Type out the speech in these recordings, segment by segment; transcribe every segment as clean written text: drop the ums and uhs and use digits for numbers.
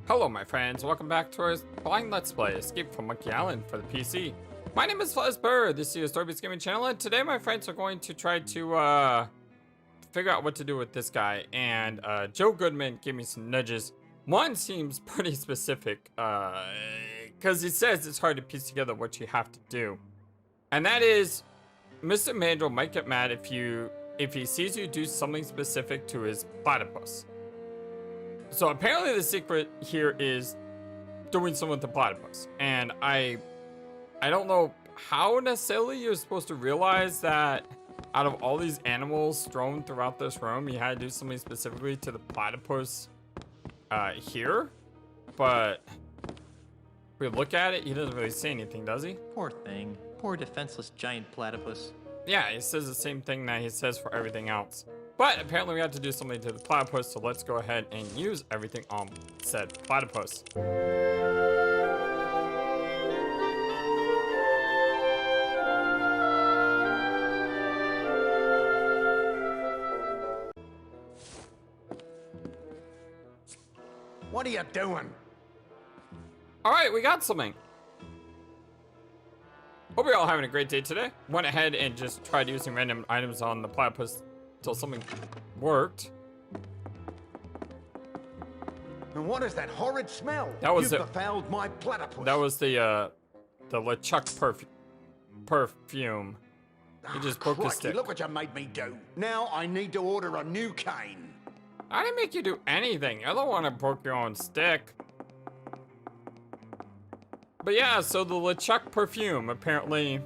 Hello my friends, welcome back to our blind Let's Play Escape from Monkey Island for the PC. My name is FlightlessBird, this is your Story-Based Gaming channel, and today my friends are going to try to figure out what to do with this guy. And Joe Goodman gave me some nudges. One seems pretty specific, because he says it's hard to piece together what you have to do. And that is, Mr. Mandrill might get mad if he sees you do something specific to his platypus. So apparently the secret here is doing something with the platypus. And I don't know how necessarily you're supposed to realize that out of all these animals strewn throughout this room, you had to do something specifically to the platypus here. But if we look at it, he doesn't really say anything, does he? Poor thing. Poor defenseless giant platypus. Yeah, he says the same thing that he says for everything else. But apparently we have to do something to the platypus, so let's go ahead and use everything on said platypus. What are you doing? Alright, we got something. Hope you're all having a great day today. Went ahead and just tried using random items on the platypus until something worked. And what is that horrid smell? That was You've befouled my platypus. That was the LeChuck perfume. He just broke his stick. Look what you made me do. Now I need to order a new cane. I didn't make you do anything. You're the one that broke your own stick. But yeah, so the LeChuck perfume, apparently...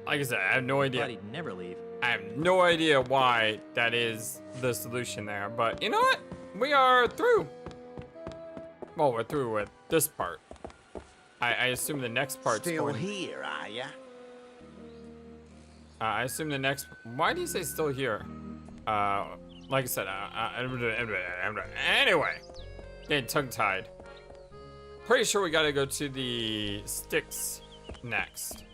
like I said, I have no idea. Thought he'd never leave. I have no idea why that is the solution there, but you know what? We are through. Well, we're through with this part. I assume the next part's Still going... here, are ya? I assume the next... Why do you say still here? Like I said, anyway. Getting tongue-tied. Pretty sure we gotta go to the sticks next.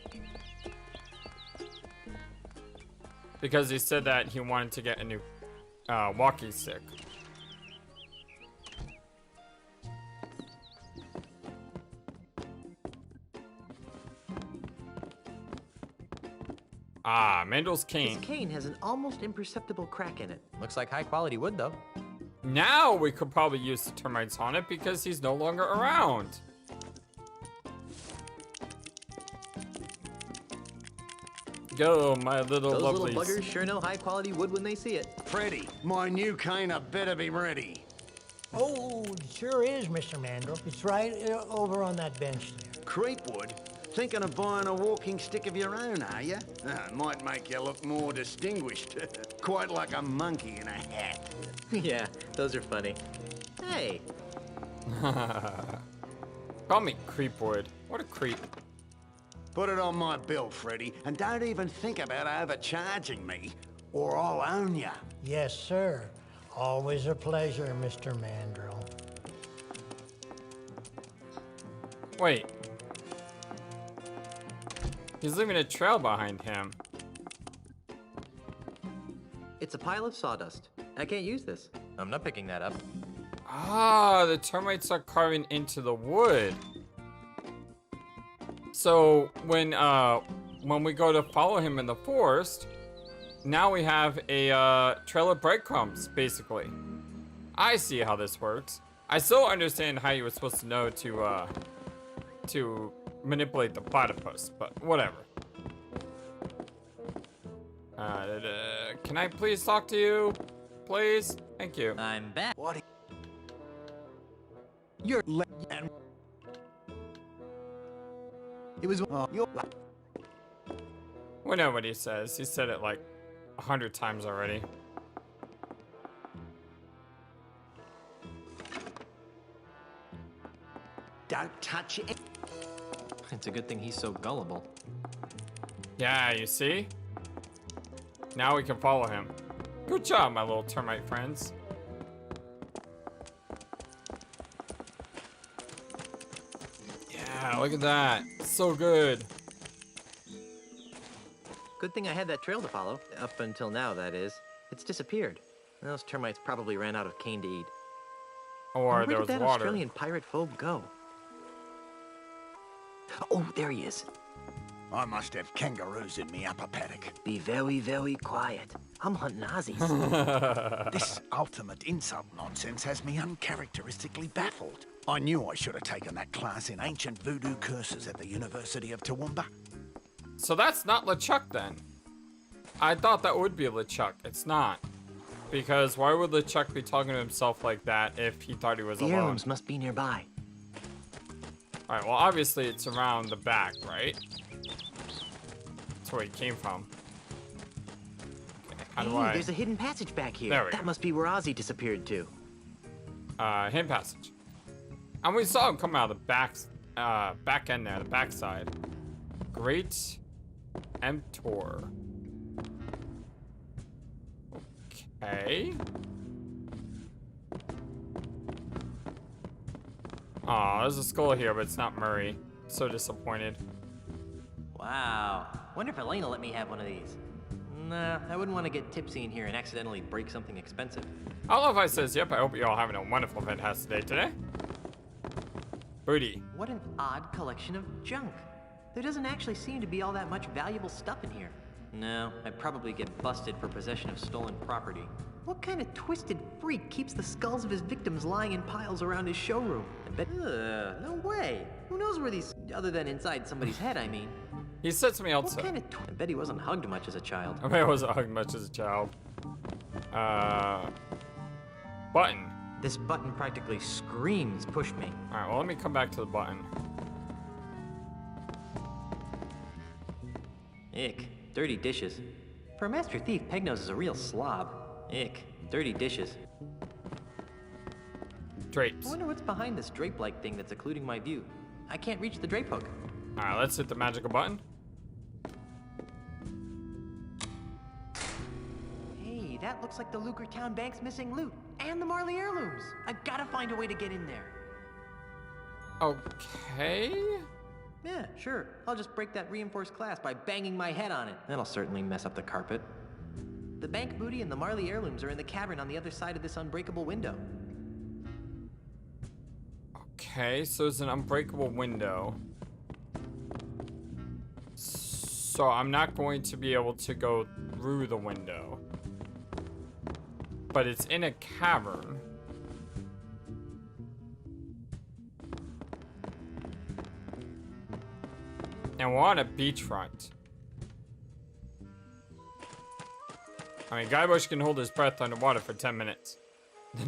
Because he said that he wanted to get a new walking stick. Ah, Mandrill's cane. His cane has an almost imperceptible crack in it. Looks like high quality wood though. Now we could probably use the termites on it because he's no longer around. Go, my little Those lovelies. little buggers sure know high quality wood when they see it. Freddy, my new cane had better be ready. Oh, it sure is, Mr. Mandrill. It's right over on that bench there. Creepwood? Thinking of buying a walking stick of your own, are you? Might make you look more distinguished. Quite like a monkey in a hat. Yeah, those are funny. Hey. Call me Creepwood. What a creep. Put it on my bill, Freddy, and don't even think about overcharging me, or I'll own ya. Yes, sir. Always a pleasure, Mr. Mandrill. Wait. He's leaving a trail behind him. It's a pile of sawdust. I can't use this. I'm not picking that up. Ah, the termites are carving into the wood. So when we go to follow him in the forest, now we have a trail of breadcrumbs, basically. I see how this works. I still understand how you were supposed to know to manipulate the platypus, but whatever. Can I please talk to you? Please? Thank you. I'm back. What? You're It was your. We know what he says. He said it like 100 times already. Don't touch it. It's a good thing he's so gullible. Yeah, you see? Now we can follow him. Good job, my little termite friends. Yeah, look at that. So good. Good thing I had that trail to follow. Up until now, that is. It's disappeared. Those termites probably ran out of cane to eat. Or Where there did was that water. Australian pirate phobe go? Oh, there he is. I must have kangaroos in me upper paddock. Be very, very quiet. I'm hunting Aussies. This ultimate insult nonsense has me uncharacteristically baffled. I knew I should have taken that class in ancient voodoo curses at the University of Toowoomba. So that's not LeChuck then. I thought that would be LeChuck. It's not. Because why would LeChuck be talking to himself like that if he thought he was The alone? heirlooms must be nearby. Alright, well obviously it's around the back, right? That's where he came from. Okay, how do Hey, I... there's a hidden passage back here. There we That go. must be where Ozzy disappeared to. Hidden passage. And we saw him come out of the back end there, the back side. Great Emptor. Okay. Aw, there's a skull here, but it's not Murray. So disappointed. Wow. Wonder if Elaine will let me have one of these. Nah, I wouldn't want to get tipsy in here and accidentally break something expensive. I don't know if I says yep. I hope you're all having a wonderful fantastic day today. Booty. What an odd collection of junk. There doesn't actually seem to be all that much valuable stuff in here. No, I'd probably get busted for possession of stolen property. What kind of twisted freak keeps the skulls of his victims lying in piles around his showroom? I bet. No way. Who knows where these, other than inside somebody's head, I mean. He said something else. What kind of I bet he wasn't hugged much as a child. I mean, I wasn't hugged much as a child. Button. This button practically screams push me. Alright, well, let me come back to the button. Ick. Dirty dishes. For a master thief, Pegnose is a real slob. Ick. Dirty dishes. Drapes. I wonder what's behind this drape-like thing that's occluding my view. I can't reach the drape hook. Alright, let's hit the magical button. Hey, that looks like the Lucre Town Bank's missing loot. And the Marley heirlooms. I've got to find a way to get in there. Okay. Yeah, sure. I'll just break that reinforced glass by banging my head on it. That'll certainly mess up the carpet. The bank booty and the Marley heirlooms are in the cavern on the other side of this unbreakable window. Okay, so it's an unbreakable window. So I'm not going to be able to go through the window. But it's in a cavern. And we're on a beachfront. I mean, Guybrush can hold his breath underwater for 10 minutes.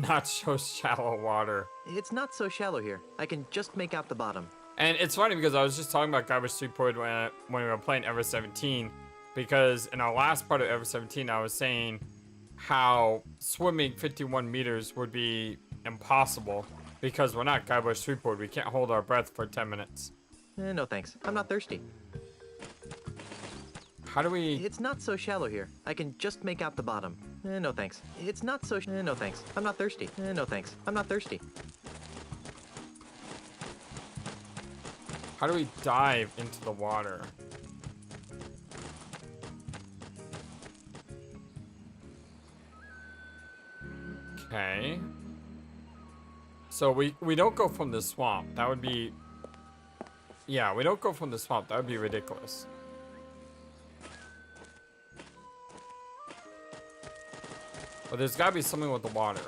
Not so shallow water. It's not so shallow here. I can just make out the bottom. And it's funny because I was just talking about Guybrush 3.0 when we were playing Ever 17. Because in our last part of Ever 17, I was saying how swimming 51 meters would be impossible. Because we're not Guybrush 3.0. We can't hold our breath for 10 minutes. No thanks. I'm not thirsty. How do we... It's not so shallow here. I can just make out the bottom. No thanks. It's not so... no thanks. I'm not thirsty. No thanks. I'm not thirsty. How do we dive into the water? Okay. So we don't go from the swamp. That would be... Yeah, we don't go from the swamp. That would be ridiculous. But there's gotta be something with the water.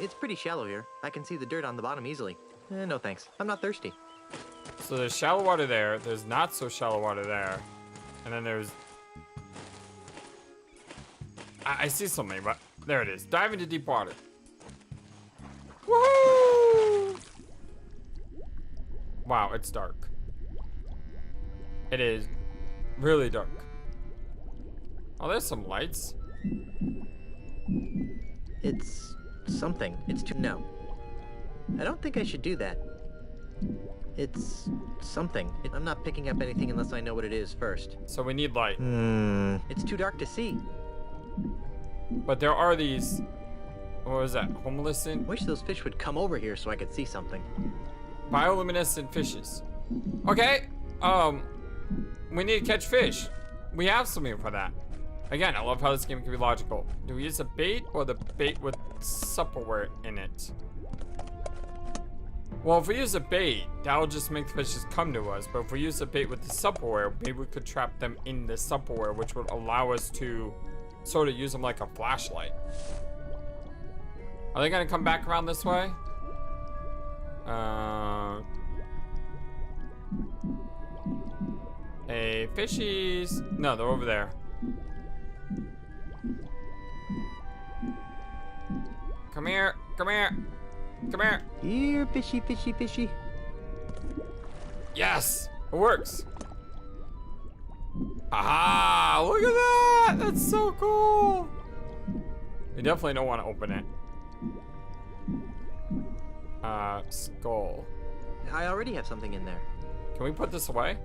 It's pretty shallow here. I can see the dirt on the bottom easily. No thanks. I'm not thirsty. So there's shallow water there. There's not so shallow water there. And then there's... I see something, but there it is. Dive into deep water. Woohoo! Wow, it's dark. It is really dark. Oh, there's some lights. It's something. It's too... No. I don't think I should do that. It's something. I'm not picking up anything unless I know what it is first. So we need light. It's too dark to see. But there are these... What was that? Homelesscent? Wish those fish would come over here so I could see something. Bioluminescent fishes. Okay. We need to catch fish. We have something for that. Again, I love how this game can be logical. Do we use a bait or the bait with Tupperware in it? Well, if we use a bait, that'll just make the fishes come to us. But if we use a bait with the Tupperware, maybe we could trap them in the Tupperware, which would allow us to sort of use them like a flashlight. Are they gonna come back around this way? Hey, fishies. No, they're over there. Come here, come here, come here. Here, fishy, fishy, fishy. Yes, it works. Aha, look at that. That's so cool. We definitely don't want to open it. Skull. I already have something in there. Can we put this away?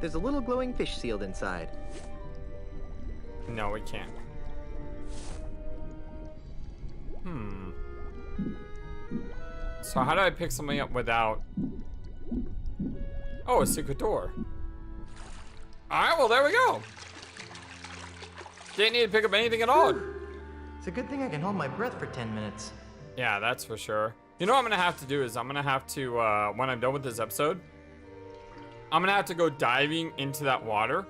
There's a little glowing fish sealed inside. No, we can't. So how do I pick something up without... Oh, a secret door. Alright, well there we go. Didn't need to pick up anything at all. It's a good thing I can hold my breath for 10 minutes. Yeah, that's for sure. You know what I'm gonna have to do is I'm gonna have to, when I'm done with this episode, I'm gonna have to go diving into that water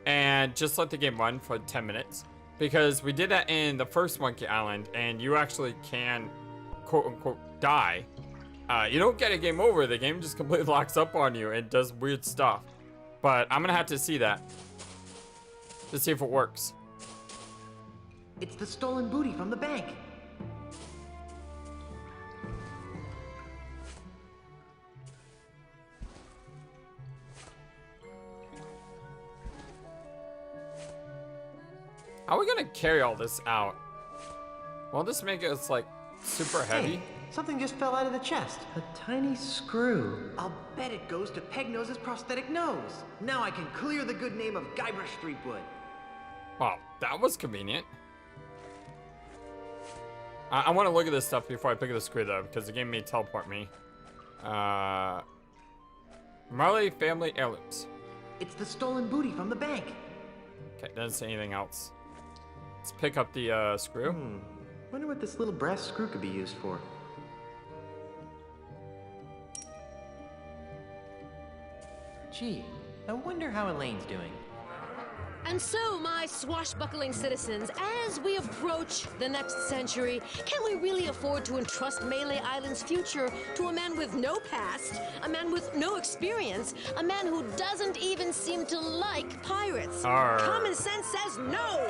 and just let the game run for 10 minutes. Because we did that in the first Monkey Island and you actually can, quote unquote, die. You don't get a game over, the game just completely locks up on you and does weird stuff. But I'm gonna have to see that to see if it works. It's the stolen booty from the bank. How are we gonna carry all this out? Will this make it like super heavy? Hey, something just fell out of the chest. A tiny screw. I'll bet it goes to Pegnose's prosthetic nose. Now I can clear the good name of Guybrush Threepwood. Wow, that was convenient. I want to look at this stuff before I pick up the screw though, because the game may teleport me. Marley family heirlooms. It's the stolen booty from the bank. Okay, doesn't say anything else. Let's pick up the screw. Wonder what this little brass screw could be used for. Gee, I wonder how Elaine's doing. And so, my swashbuckling citizens, as we approach the next century, can we really afford to entrust Melee Island's future to a man with no past, a man with no experience, a man who doesn't even seem to like pirates? Arr. Common sense says no!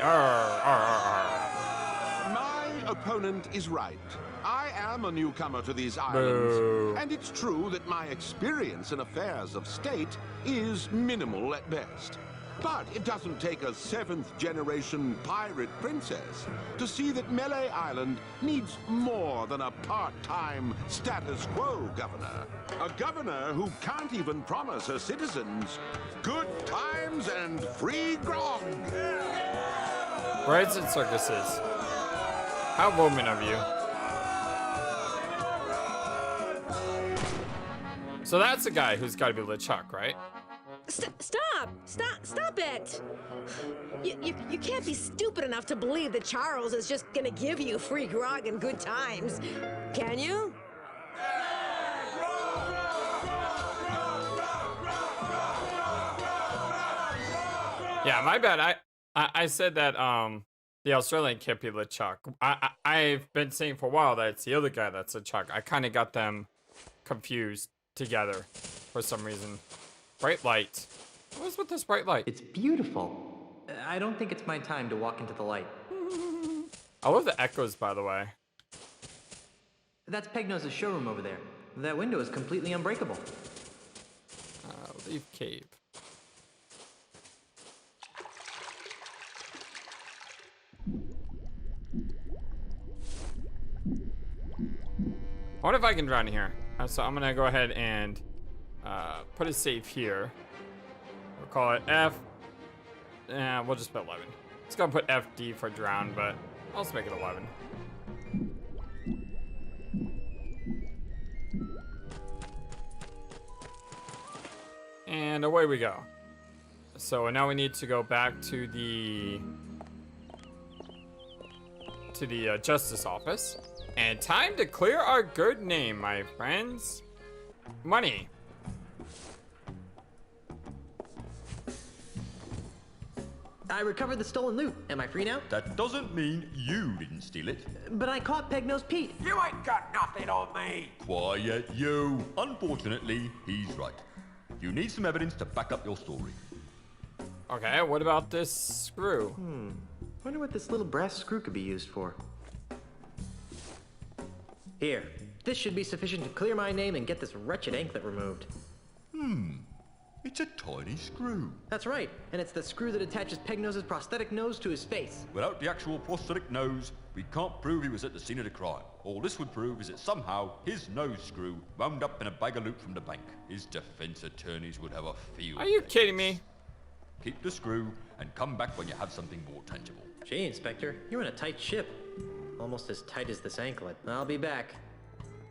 My opponent is right. I am a newcomer to these islands, Boo. and it's true that my experience in affairs of state is minimal at best. But it doesn't take a seventh-generation pirate princess to see that Melee Island needs more than a part-time status quo governor. A governor who can't even promise her citizens good times and free grog. Rides and circuses. How Roman of you. So that's the guy who's got to be LeChuck, right? Stop it! You can't be stupid enough to believe that Charles is just gonna give you free grog and good times, can you? Yeah, my bad. I said that the Australian can't be LeChuck. I've been saying for a while that it's the other guy that's LeChuck. I kind of got them confused together for some reason. Bright light. What is with this bright light? It's beautiful. I don't think it's my time to walk into the light. I love the echoes, by the way. That's Pegnose's showroom over there. That window is completely unbreakable. Leave cave. I wonder if I can drown here. So I'm gonna go ahead and put a save here. We'll call it F. We'll just put 11. It's gonna put FD for drown, but I'll just make it 11. And away we go. So now we need to go back to the justice office. And time to clear our good name, my friends. Money. I recovered the stolen loot. Am I free now? That doesn't mean you didn't steal it. But I caught Peg-Nosed Pete. You ain't got nothing on me! Quiet, you. Unfortunately, he's right. You need some evidence to back up your story. Okay, what about this screw? Wonder what this little brass screw could be used for. Here. This should be sufficient to clear my name and get this wretched anklet removed. It's a tiny screw. That's right, and it's the screw that attaches Peg-Nose's prosthetic nose to his face. Without the actual prosthetic nose, we can't prove he was at the scene of the crime. All this would prove is that somehow his nose screw wound up in a bag of loot from the bank. His defense attorneys would have a field Are you day. kidding me? Keep the screw and come back when you have something more tangible. Gee, Inspector, you're in a tight ship. Almost as tight as this anklet. I'll be back.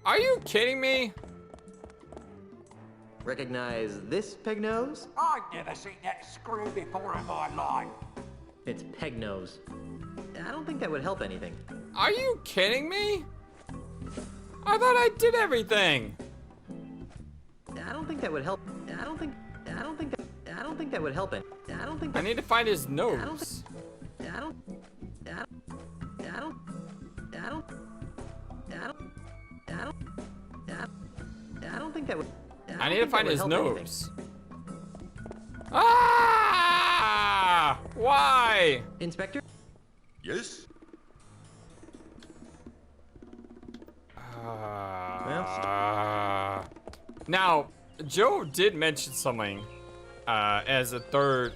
Are you kidding me? Recognize this Peg-Nose? I've never seen that screw before in my life. It's Peg-Nose. I don't think that would help anything. Are you kidding me? I thought I did everything. I don't think that would help. I don't think that would help it. I need to find his nose. I don't think that would. I need to find his help nose. Ah! Why? Inspector? Yes? Now, Joe did mention something as a third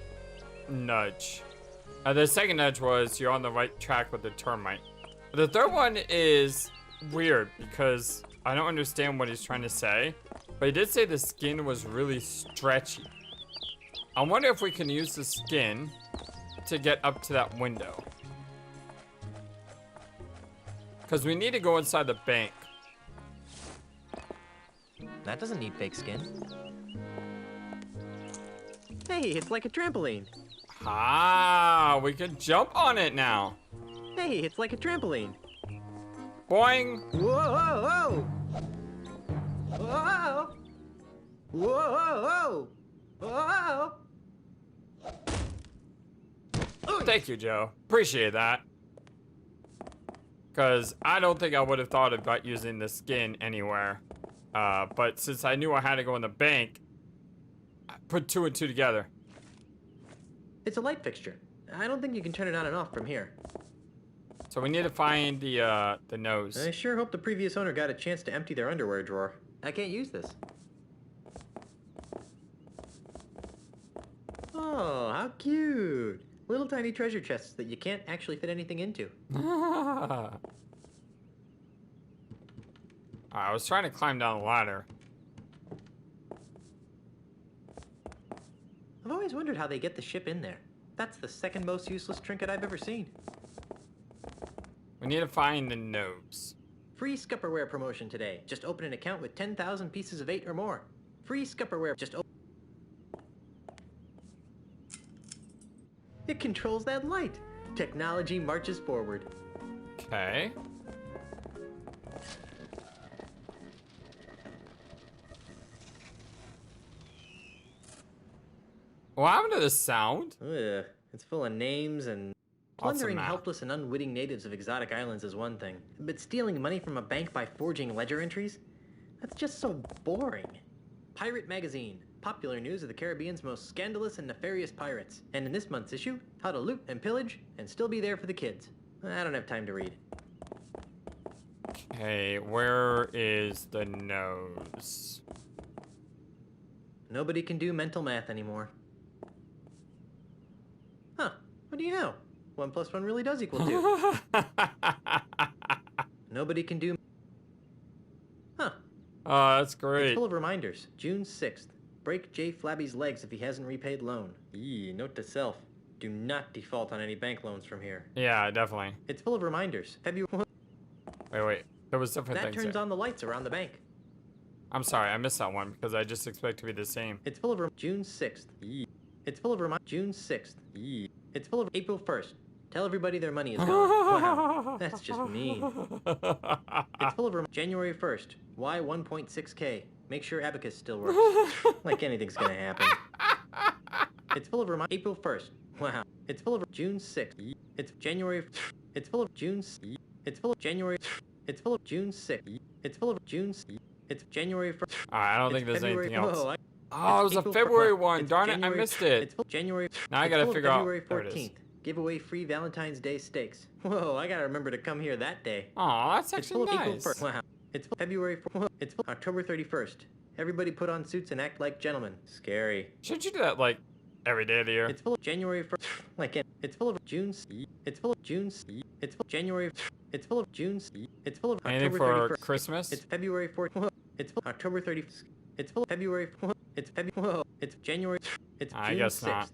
nudge. The second nudge was you're on the right track with the termite. The third one is weird because I don't understand what he's trying to say, but he did say the skin was really stretchy. I wonder if we can use the skin to get up to that window. Because we need to go inside the bank. That doesn't need fake skin. Hey, it's like a trampoline. Ah, we can jump on it now. Hey, it's like a trampoline. Boing. Whoa, whoa, whoa. Whoa, whoa, whoa. Thank you, Joe. Appreciate that. Because I don't think I would have thought about using the skin anywhere. But since I knew I had to go in the bank, I put two and two together. It's a light fixture. I don't think you can turn it on and off from here. So we need to find the nose. I sure hope the previous owner got a chance to empty their underwear drawer. I can't use this. Oh, how cute. Little tiny treasure chests that you can't actually fit anything into. I was trying to climb down the ladder. I've always wondered how they get the ship in there. That's the second most useless trinket I've ever seen. We need to find the nose. Free Scupperware promotion today. Just open an account with 10,000 pieces of 8 or more. Free Scupperware. Just open. It controls that light. Technology marches forward. Okay. What happened to the sound? Ugh, it's full of names and... Lots of Plundering math. helpless and unwitting natives of exotic islands is one thing, but stealing money from a bank by forging ledger entries? That's just so boring. Pirate Magazine, popular news of the Caribbean's most scandalous and nefarious pirates. And in this month's issue, how to loot and pillage and still be there for the kids. I don't have time to read. Okay, where is the nose? Nobody can do mental math anymore. Huh, what do you know? 1 + 1 really does equal 2. Nobody can do... Huh. Oh, that's It's great. full of reminders. June 6th. Break Jay Flabby's legs if he hasn't repaid loan. Eee, note to self. Do not default on any bank loans from here. Yeah, definitely. It's full of reminders. February... Wait. There was different That things turns there. on the lights around the bank. I'm sorry, I missed that one because I just expect to be the same. It's full of... June 6th. Eee. It's full of June 6th. It's full of April 1st. Tell everybody their money is gone. Wow, that's just mean. It's full of January 1st. Why 1.6K? Make sure Abacus still works. Like anything's gonna happen. It's full of April 1st. Wow. It's full of June 6th. It's January. It's full of June. It's full of January. It's full of June 6th. It's full of June. It's January 1st. I don't think there's February, anything else. Whoa, Oh, it was a April February fir- one. it's Darn it, I January- missed it. It's January. Now I it's gotta full of figure out- February there it is. 14th. Give away free Valentine's Day steaks. Whoa, I gotta remember to come here that day. Oh, that's It's full actually of April nice. 1st. Wow. It's February. It's October 31st. Everybody put on suits and act like gentlemen. Scary. Should you do that like every day of the year? It's full of January 1st. It's full of June. It's full of June. It's full of January. It's full of June. It's full of Anything October for 31st. Christmas? It's February 4th. It's full October 31st. It's full of February. It's February. It's January. It's June I guess 6th. not.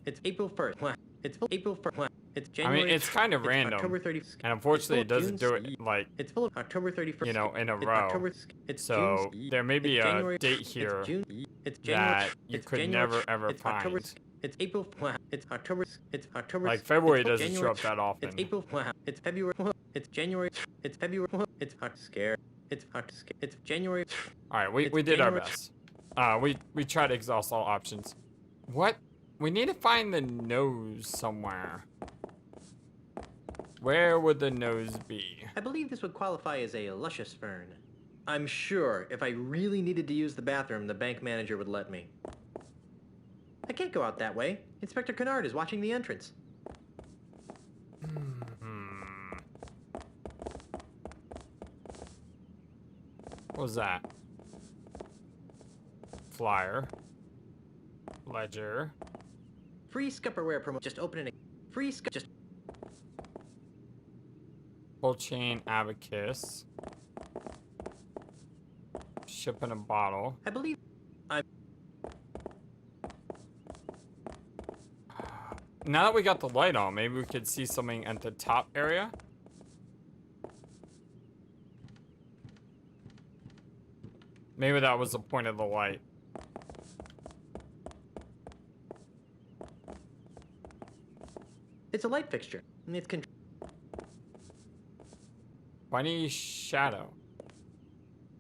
It's April 1st. Wow. It's full April 1st. Wow. It's I January. mean, it's kind of it's random. October 30th. And unfortunately, it It's full of doesn't do June. it like, It's full of October 31st. you know, in a It's row. October. It's So June. there may be It's a January. date here It's June. It's January. that you it's could January. never ever It's October. find. It's April. Wow. It's October. It's October. Like February it's full- doesn't show January. up that often. It's April. Wow. It's February. It's January. It's February. It's hot scare. It's hot. It's January. All right, we It's did our January. best. We tried to exhaust all options. What? We need to find the nose somewhere. Where would the nose be? I believe this would qualify as a luscious fern. I'm sure if I really needed to use the bathroom, the bank manager would let me. I can't go out that way. Inspector Kennard is watching the entrance. What was that? Flyer. Ledger. Free Scupperware promo. Just open it. Free Scup. Just. Full chain abacus. Ship in a bottle. I believe. I'm. Now that we got the light on, maybe we could see something at the top area. Maybe that was the point of the light. It's a light fixture. And it's Bunny shadow.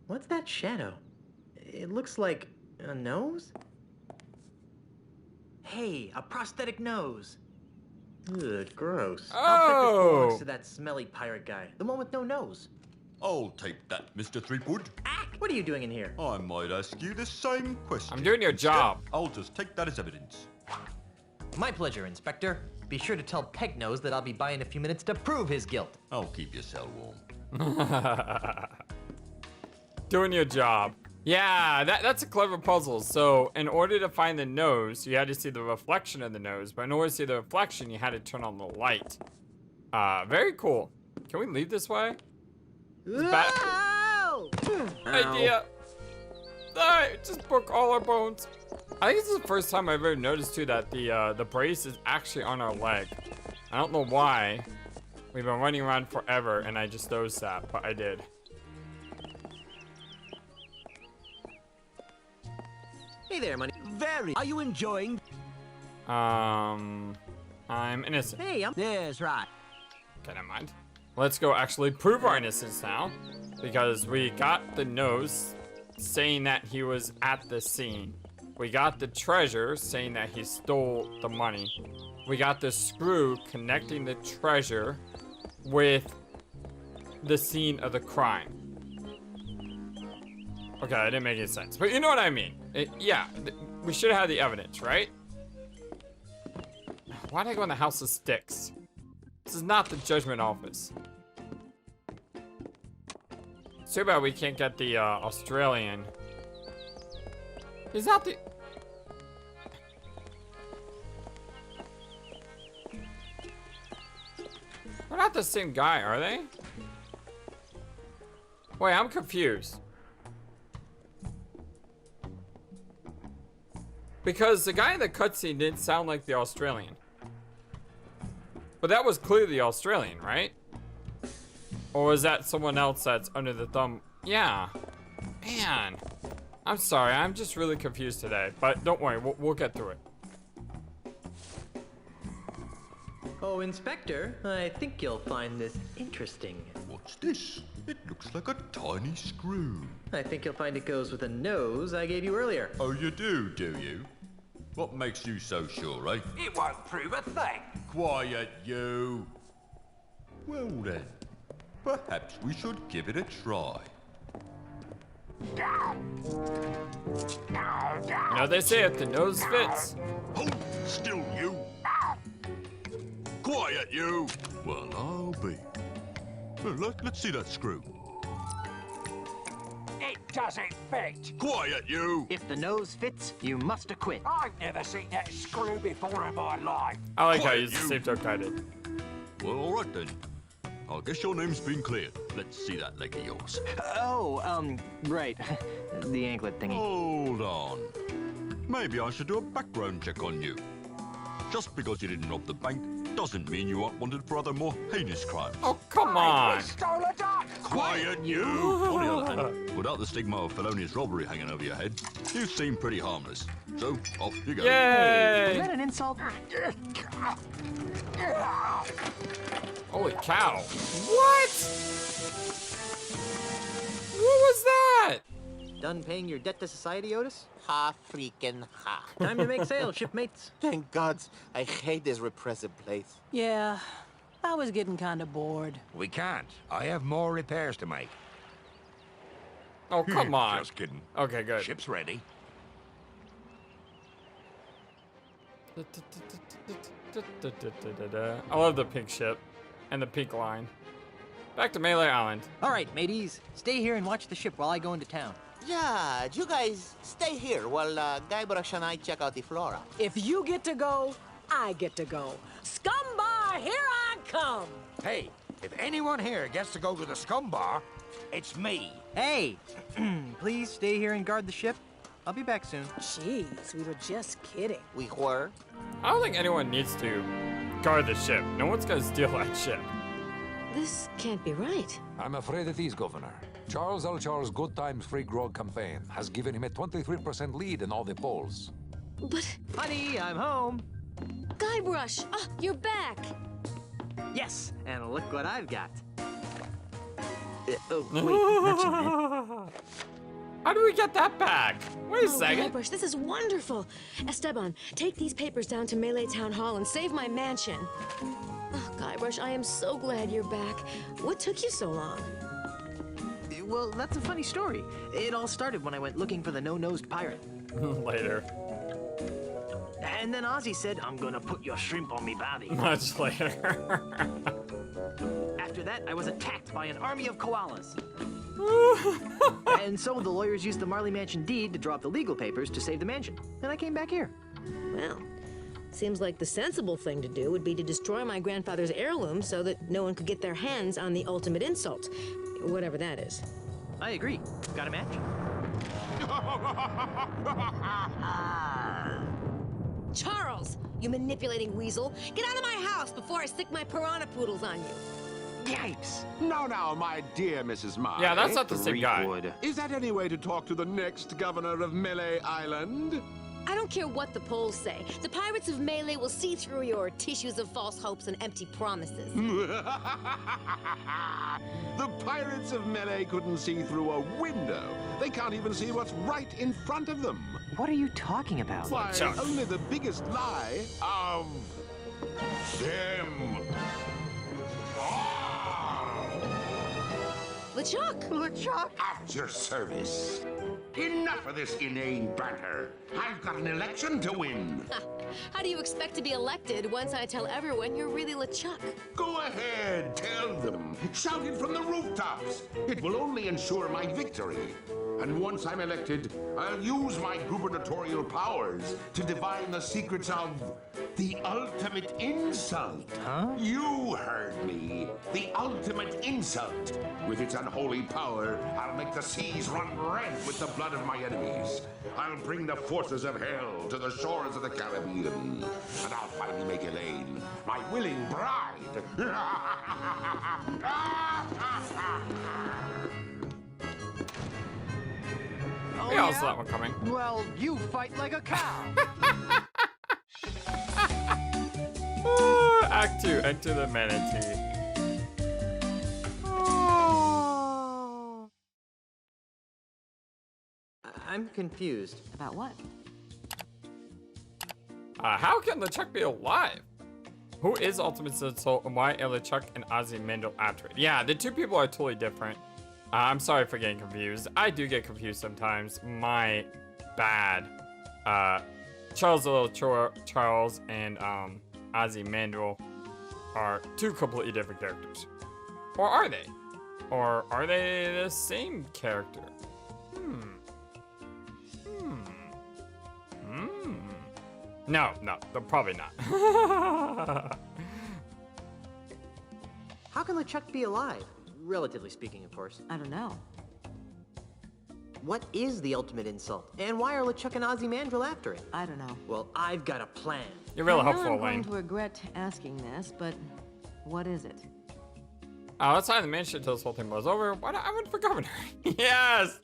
What's that shadow? It looks like a nose? Hey, a prosthetic nose. Good, gross. I'll bet this belongs Oh! to that smelly pirate guy, the one with no nose. I'll take that, Mr. Threepwood. What are you doing in here? I might ask you the same question. I'm doing your job. I'll just take that as evidence. My pleasure, Inspector. Be sure to tell Pegnose that I'll be by in a few minutes to prove his guilt. I'll keep your cell warm. Doing your job. Yeah, that's a clever puzzle. So in order to find the nose, you had to see the reflection of the nose. But in order to see the reflection, you had to turn on the light. Very cool. Can we leave this way? Idea. Alright, just broke all our bones. I think this is the first time I've ever noticed too that the brace is actually on our leg. I don't know why. We've been running around forever and I just noticed that, but I did. Hey there, money. Very. Are you enjoying? I'm innocent. Hey, I'm. Yes, right. Okay, never mind. Let's go actually prove our innocence now. Because we got the nose saying that he was at the scene. We got the treasure saying that he stole the money. We got the screw connecting the treasure with the scene of the crime. Okay, that didn't make any sense. But you know what I mean. Yeah, we should have had the evidence, right? Why'd I go in the house of sticks? This is not the judgment office. Too bad we can't get the Australian. He's not the... They're not the same guy, are they? Wait, I'm confused. Because the guy in the cutscene didn't sound like the Australian. But that was clearly the Australian, right? Or is that someone else that's under the thumb? Yeah. Man. I'm sorry, I'm just really confused today. But don't worry, we'll get through it. Oh, Inspector, I think you'll find this interesting. What's this? It looks like a tiny screw. I think you'll find it goes with the nose I gave you earlier. Oh, you do you? What makes you so sure, eh? It won't prove a thing. Quiet, you. Well then, perhaps we should give it a try. You know, they say if the nose fits. Hold still, you. Quiet, you. Well, I'll be. Well, let's see that screw. It doesn't fit. Quiet, you. If the nose fits, you must acquit. I've never seen that screw before in my life. I like how Quiet, you use the you. safe joke I did. Well, all right then. I guess your name's been cleared. Let's see that leg of yours. Right. The anklet thingy. Hold on. Maybe I should do a background check on you. Just because you didn't rob the bank doesn't mean you aren't wanted for other more heinous crimes. Oh, come on. He stole a duck. Quiet, you! On the other hand, without the stigma of felonious robbery hanging over your head, you seem pretty harmless. So, off you go. Is Yay! that an insult? Holy cow. What? What was that? Done paying your debt to society, Otis? Ha freaking ha. Time to make sales, shipmates. Thank gods, I hate this repressive place. Yeah, I was getting kind of bored. We can't. I have more repairs to make. Oh, come on. Just kidding. Okay, good. Ship's ready. I love the pink ship and the pink line. Back to Melee Island. All right, mateys. Stay here and watch the ship while I go into town. Yeah, you guys stay here while Guybrush and I check out the flora. If you get to go, I get to go. Scumbar, here I come! Hey, if anyone here gets to go to the scum bar, it's me. Hey! Please stay here and guard the ship. I'll be back soon. Jeez, we were just kidding. We were. I don't think anyone needs to guard the ship. No one's gonna steal that ship. This can't be right. I'm afraid it is, Governor. Charles L. Charles' Good Times Free Grog campaign has given him a 23% lead in all the polls. But, Honey, I'm home. Guybrush, you're back. Yes, and look what I've got. How do we get that back? Wait a second. Guybrush, this is wonderful. Esteban, take these papers down to Melee Town Hall and save my mansion. Oh, Guybrush, I am so glad you're back. What took you so long? Well, that's a funny story. It all started when I went looking for the no-nosed pirate. Later. And then Ozzy said, I'm gonna put your shrimp on me body. Much later. After that, I was attacked by an army of koalas. And so the lawyers used the Marley Mansion deed to draw up the legal papers to save the mansion. And I came back here. Well, seems like the sensible thing to do would be to destroy my grandfather's heirloom so that no one could get their hands on the ultimate insult. Whatever that is. I agree. Got a match? Charles, you manipulating weasel. Get out of my house before I stick my piranha poodles on you. Yikes. Now, my dear Mrs. Marley. Yeah, that's not the same guy. Is that any way to talk to the next governor of Melee Island? I don't care what the polls say. The pirates of Melee will see through your tissues of false hopes and empty promises. The pirates of Melee couldn't see through a window. They can't even see what's right in front of them. What are you talking about? Why, LeChuck. only the biggest lie of them. LeChuck! LeChuck, at your service. Enough of this inane banter. I've got an election to win. How do you expect to be elected once I tell everyone you're really LeChuck? Go ahead, tell them. Shout it from the rooftops. It will only ensure my victory. And once I'm elected, I'll use my gubernatorial powers to divine the secrets of the ultimate insult. Huh? You heard me. The ultimate insult. With its unholy power, I'll make the seas run red with the blood of my enemies. I'll bring the forces of hell to the shores of the Caribbean. And I'll finally make Elaine my willing bride. We all saw that one coming. Well, you fight like a cow. Act 2, Enter the Manatee. I'm confused. About what? How can LeChuck be alive? Who is Ultimate Insult and why are LeChuck and Ozymandias after it? Yeah, the two people are totally different. I'm sorry for getting confused. I do get confused sometimes. My bad. Charles the Little Charles and Ozymandias are two completely different characters. Or are they? Or are they the same character? No, they're probably not. How can LeChuck be alive? Relatively speaking, of course. I don't know. What is the ultimate insult? And why are LeChuck and Ozymandias after it? I don't know. Well, I've got a plan. You're really I know helpful, I'm going Elaine. to regret asking this, but what is it? Let's find the mansion until this whole thing blows over. Why not? I went for governor. Yes!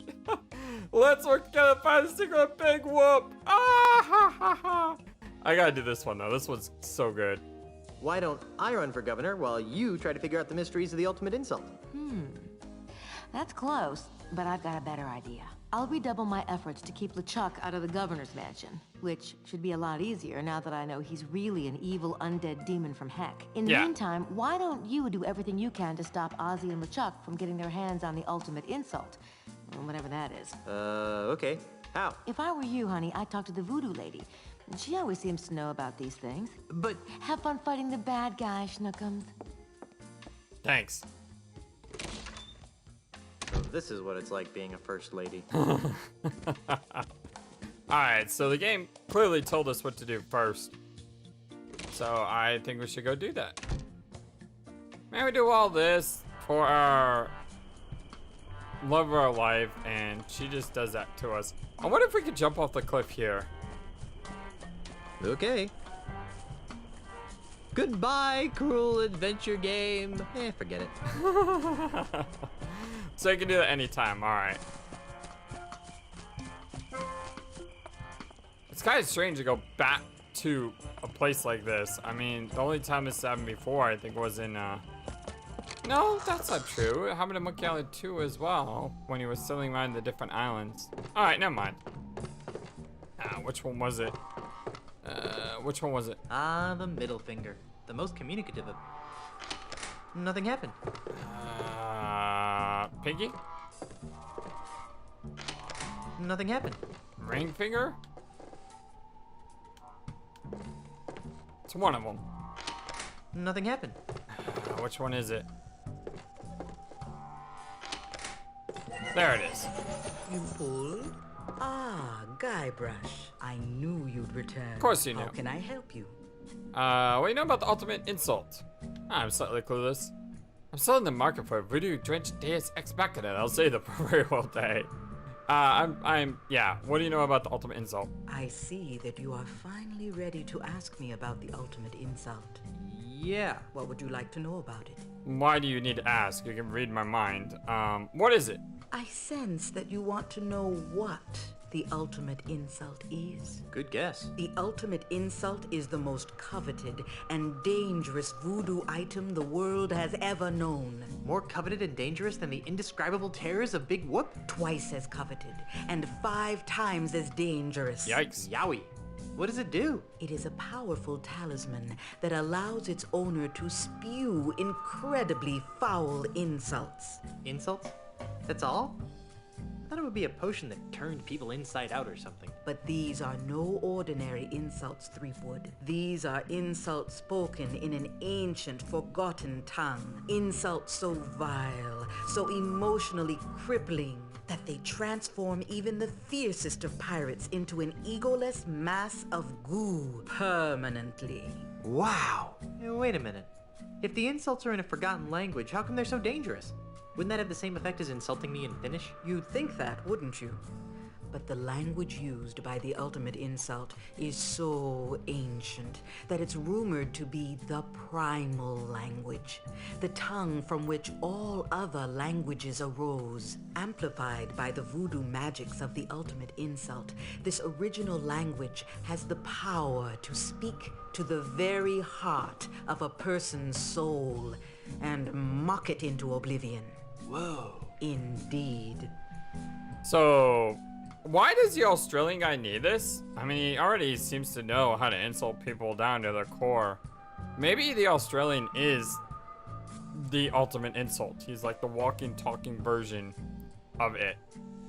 Let's work together to find a secret big whoop. Ah ha ha ha. I gotta do this one though. This one's so good. Why don't I run for governor while you try to figure out the mysteries of the ultimate insult? That's close, but I've got a better idea. I'll redouble my efforts to keep LeChuck out of the governor's mansion, which should be a lot easier now that I know he's really an evil undead demon from heck. In the meantime, why don't you do everything you can to stop Ozzy and LeChuck from getting their hands on the ultimate insult? Or whatever that is. Okay. How? If I were you, honey, I'd talk to the voodoo lady. She always seems to know about these things. But... Have fun fighting the bad guy, Schnookums. Thanks. So this is what it's like being a first lady. Alright, so the game clearly told us what to do first. So I think we should go do that. Man, we do all this for our love of our life, and she just does that to us. I wonder if we could jump off the cliff here. Okay. Goodbye, cruel adventure game. Forget it. So you can do that anytime, alright. It's kind of strange to go back to a place like this. I mean, the only time this happened before, I think, was in, No, that's not true. It happened in Monkey Island 2 as well, when he was sailing around the different islands. Alright, never mind. Which one was it? Which one was it? The middle finger. The most communicative of... Nothing happened. Pinky? Nothing happened. Ring finger? It's one of them. Nothing happened. Which one is it? There it is. You pulled? Ah, Guybrush. I knew you'd return. Of course you knew. How can I help you? What do you know about the ultimate insult? I'm slightly clueless. I'm still in the market for a voodoo-drenched Deus Ex Machina. I'll say the proverbial day. Yeah. What do you know about the ultimate insult? I see that you are finally ready to ask me about the ultimate insult. Yeah. What would you like to know about it? Why do you need to ask? You can read my mind. What is it? I sense that you want to know what the ultimate insult is. Good guess. The ultimate insult is the most coveted and dangerous voodoo item the world has ever known. More coveted and dangerous than the indescribable terrors of Big Whoop? Twice as coveted and 5 times as dangerous. Yikes. Yowie. What does it do? It is a powerful talisman that allows its owner to spew incredibly foul insults. Insults? That's all? I thought it would be a potion that turned people inside out or something. But these are no ordinary insults, Threepwood. These are insults spoken in an ancient, forgotten tongue. Insults so vile, so emotionally crippling, that they transform even the fiercest of pirates into an egoless mass of goo permanently. Wow! Wait a minute. If the insults are in a forgotten language, how come they're so dangerous? Wouldn't that have the same effect as insulting me in Finnish? You'd think that, wouldn't you? But the language used by the ultimate insult is so ancient that it's rumored to be the primal language, the tongue from which all other languages arose. Amplified by the voodoo magics of the ultimate insult, this original language has the power to speak to the very heart of a person's soul and mock it into oblivion. Whoa. Indeed. So, why does the Australian guy need this? I mean, he already seems to know how to insult people down to their core. Maybe the Australian is the ultimate insult. He's like the walking, talking version of it.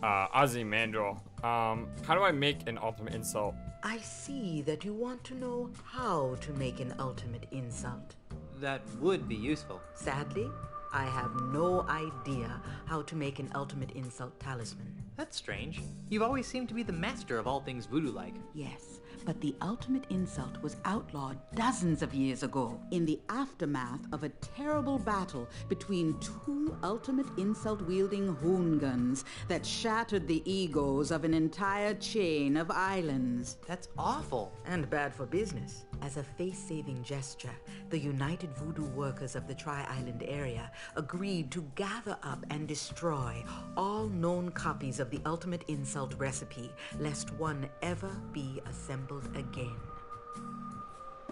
Ozymandias. How do I make an ultimate insult? I see that you want to know how to make an ultimate insult. That would be useful. Sadly, I have no idea how to make an ultimate insult talisman. That's strange. You've always seemed to be the master of all things voodoo-like. Yes, but the ultimate insult was outlawed dozens of years ago in the aftermath of a terrible battle between two ultimate insult-wielding hoongans that shattered the egos of an entire chain of islands. That's awful. And bad for business. As a face-saving gesture, the United Voodoo Workers of the Tri-Island area agreed to gather up and destroy all known copies of the ultimate insult recipe, lest one ever be assembled again.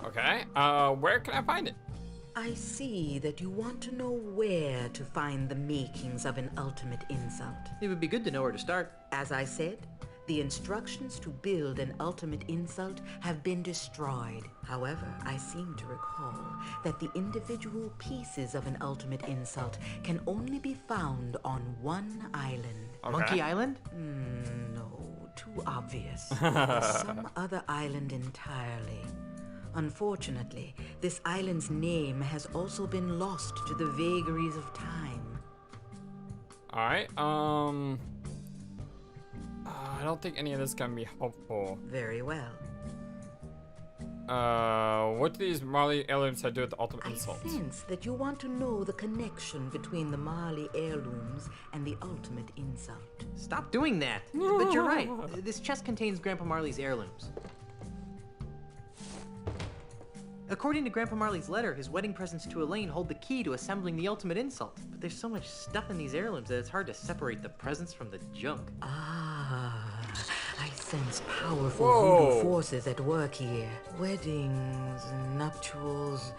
Okay, where can I find it? I see that you want to know where to find the makings of an ultimate insult. It would be good to know where to start. As I said, the instructions to build an ultimate insult have been destroyed. However, I seem to recall that the individual pieces of an ultimate insult can only be found on one island. Okay. Monkey Island? No, too obvious. Some other island entirely. Unfortunately, this island's name has also been lost to the vagaries of time. Alright, I don't think any of this can be helpful. Very well. What do these Marley heirlooms have to do with the ultimate insult? I sense that you want to know the connection between the Marley heirlooms and the ultimate insult. Stop doing that! But you're right. This chest contains Grandpa Marley's heirlooms. According to Grandpa Marley's letter, his wedding presents to Elaine hold the key to assembling the ultimate insult. But there's so much stuff in these heirlooms that it's hard to separate the presents from the junk. I sense powerful Whoa. voodoo forces at work here. Weddings, nuptials,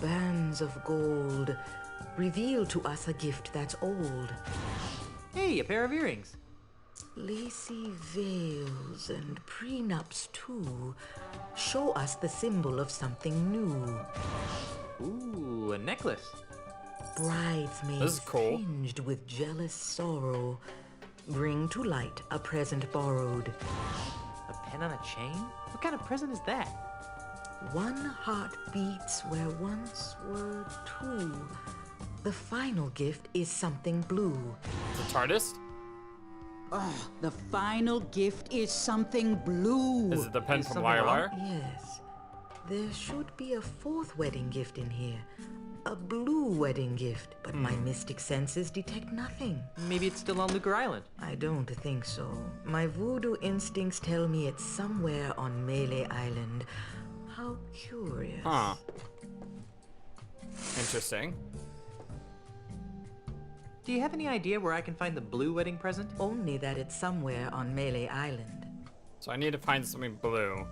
bands of gold reveal to us a gift that's old. Hey, a pair of earrings. Lacy veils and prenups, too, show us the symbol of something new. Ooh, a necklace. Bridesmaids This is cool. tinged with jealous sorrow bring to light a present borrowed. A pen on a chain? What kind of present is that? One heart beats where once were two. The final gift is something blue. The TARDIS? Oh, the final gift is something blue. Is it the pen Is from something Liar wrong? Liar? Yes. There should be a fourth wedding gift in here. A blue wedding gift, but my mystic senses detect nothing. Maybe it's still on Lucas Island. I don't think so. My voodoo instincts tell me it's somewhere on Melee Island. How curious. Huh. Interesting. Do you have any idea where I can find the blue wedding present? Only that it's somewhere on Melee Island. So I need to find something blue.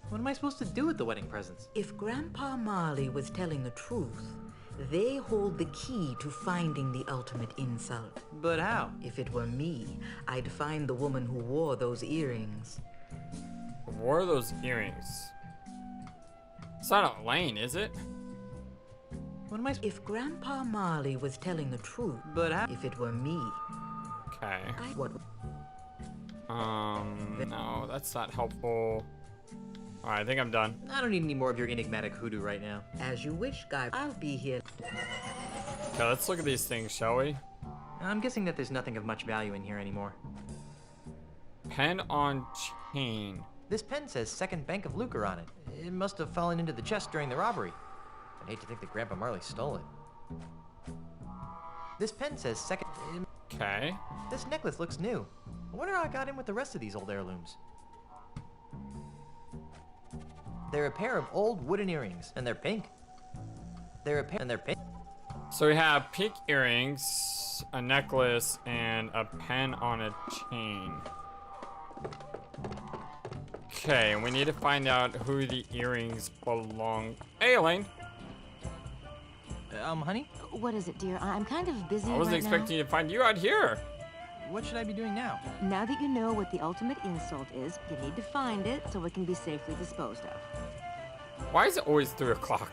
What am I supposed to do with the wedding presents? If Grandpa Marley was telling the truth, they hold the key to finding the ultimate insult. But how? If it were me, I'd find the woman who wore those earrings. Where are those earrings? It's not Elaine, is it? What am I? If Grandpa Marley was telling the truth, But how? if it were me, Okay. what? No, that's not helpful. Alright, I think I'm done. I don't need any more of your enigmatic hoodoo right now. As you wish, Guy. I'll be here. Okay, let's look at these things, shall we? I'm guessing that there's nothing of much value in here anymore. Pen on chain. This pen says Second Bank of Lucre on it. It must have fallen into the chest during the robbery. I'd hate to think that Grandpa Marley stole it. This pen says Second... Okay. This necklace looks new. I wonder how I got in with the rest of these old heirlooms. They're a pair of old wooden earrings, and they're pink. They're pink. So we have pink earrings, a necklace, and a pen on a chain. Okay, and we need to find out who the earrings belong. Hey, Elaine. Honey? What is it, dear? I'm kind of busy I wasn't right expecting to find you out here. What should I be doing now? Now that you know what the ultimate insult is, you need to find it so it can be safely disposed of. Why is it always 3 o'clock?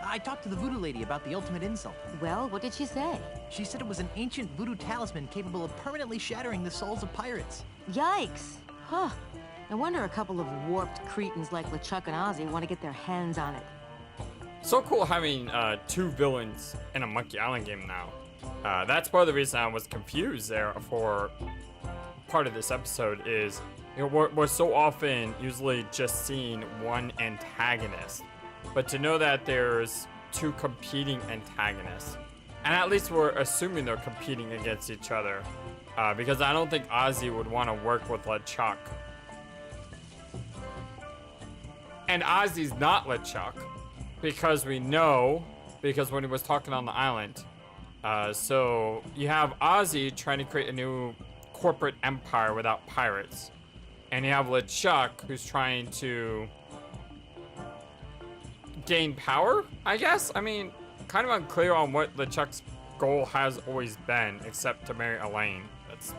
I talked to the voodoo lady about the ultimate insult. Well, what did she say? She said it was an ancient voodoo talisman capable of permanently shattering the souls of pirates. Yikes! Huh. I wonder a couple of warped cretins like LeChuck and Ozzy want to get their hands on it. So cool having 2 villains in a Monkey Island game now. That's part of the reason I was confused there for part of this episode is, you know, we're so often usually just seeing one antagonist. But to know that there's 2 competing antagonists, and at least we're assuming they're competing against each other, because I don't think Ozzy would want to work with LeChuck. And Ozzy's not LeChuck, because we know, because when he was talking on the island. So you have Ozzy trying to create a new corporate empire without pirates. And you have LeChuck who's trying to gain power, I guess? I mean, kind of unclear on what LeChuck's goal has always been, except to marry Elaine. That's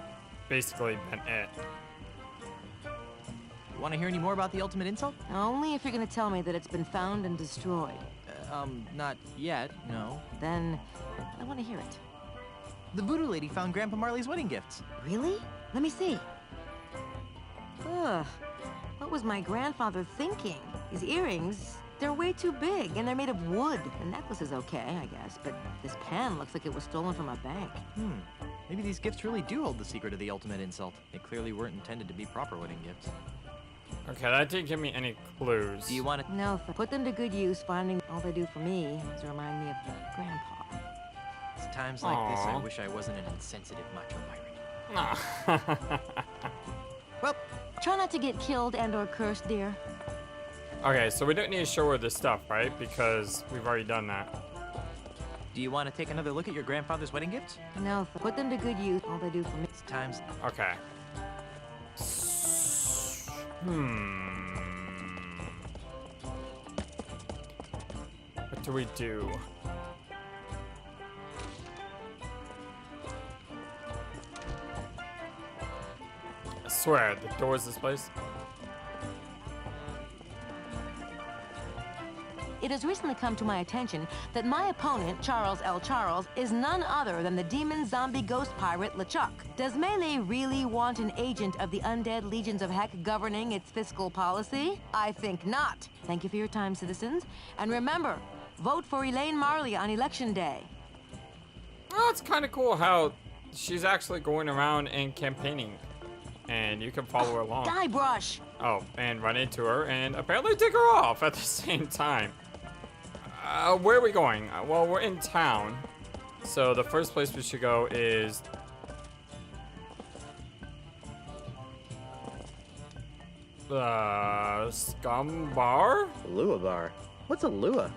basically been it. Want to hear any more about the ultimate insult? Only if you're gonna tell me that it's been found and destroyed. Not yet, no. Then, I want to hear it. The voodoo lady found Grandpa Marley's wedding gifts. Really? Let me see. Ugh. What was my grandfather thinking? These earrings, they're way too big, and they're made of wood. The necklace is okay, I guess, but this pen looks like it was stolen from a bank. Maybe these gifts really do hold the secret of the ultimate insult. They clearly weren't intended to be proper wedding gifts. Okay, that didn't give me any clues. Do you want to... No, put them to good use. Finding all they do for me is to remind me of Grandpa. It's times like this I wish I wasn't an insensitive macho pirate. Well, try not to get killed and or cursed, dear. Okay, so we don't need to show her this stuff, right? Because we've already done that. Do you want to take another look at your grandfather's wedding gifts? No, put them to good use. All they do for me. It's times... Okay. What do we do? I swear, the door is this place. It has recently come to my attention that my opponent, Charles L. Charles, is none other than the demon zombie ghost pirate LeChuck. Does Melee really want an agent of the undead legions of heck governing its fiscal policy? I think not. Thank you for your time, citizens. And remember, vote for Elaine Marley on Election Day. Oh, it's kind of cool how she's actually going around and campaigning. And you can follow her along. Guybrush! Oh, and run into her and apparently take her off at the same time. Where are we going? Well, we're in town. So the first place we should go is... Scum Bar? Lua Bar? What's a Lua?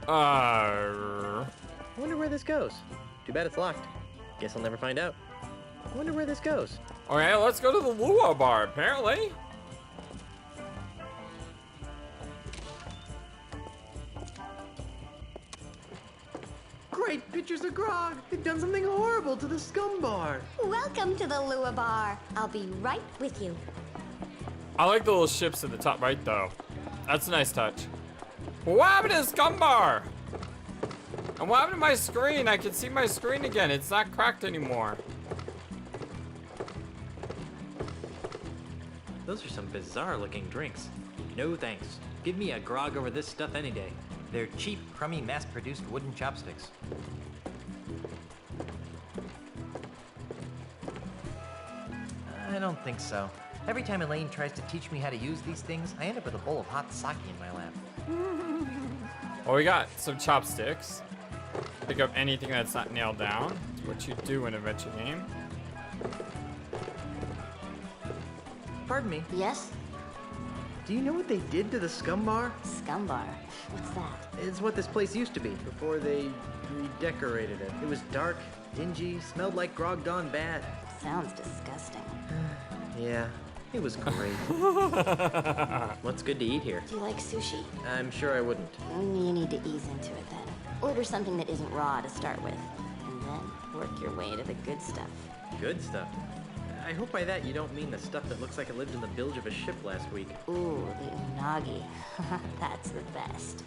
I wonder where this goes. Too bad it's locked. Guess I'll never find out. I wonder where this goes. Okay, let's go to the Lua Bar, apparently. Great pictures of grog! They've done something horrible to the Scum Bar! Welcome to the Lua Bar. I'll be right with you. I like the little ships at the top right, though. That's a nice touch. What happened to the Scum Bar? And what happened to my screen? I can see my screen again. It's not cracked anymore. Those are some bizarre-looking drinks. No thanks. Give me a grog over this stuff any day. They're cheap, crummy, mass-produced wooden chopsticks. I don't think so. Every time Elaine tries to teach me how to use these things, I end up with a bowl of hot sake in my lap. Well, we got some chopsticks. Pick up anything that's not nailed down. what you do in an adventure game. Pardon me. Yes? Do you know what they did to the Scum Bar? Scum Bar? What's that? It's what this place used to be before they redecorated it. It was dark, dingy, smelled like grog gone bad. Sounds disgusting. Yeah, it was great. What's good to eat here? Do you like sushi? I'm sure I wouldn't. You need to ease into it then. Order something that isn't raw to start with, and then work your way to the good stuff. Good stuff? I hope by that you don't mean the stuff that looks like it lived in the bilge of a ship last week. Ooh, the unagi. That's the best.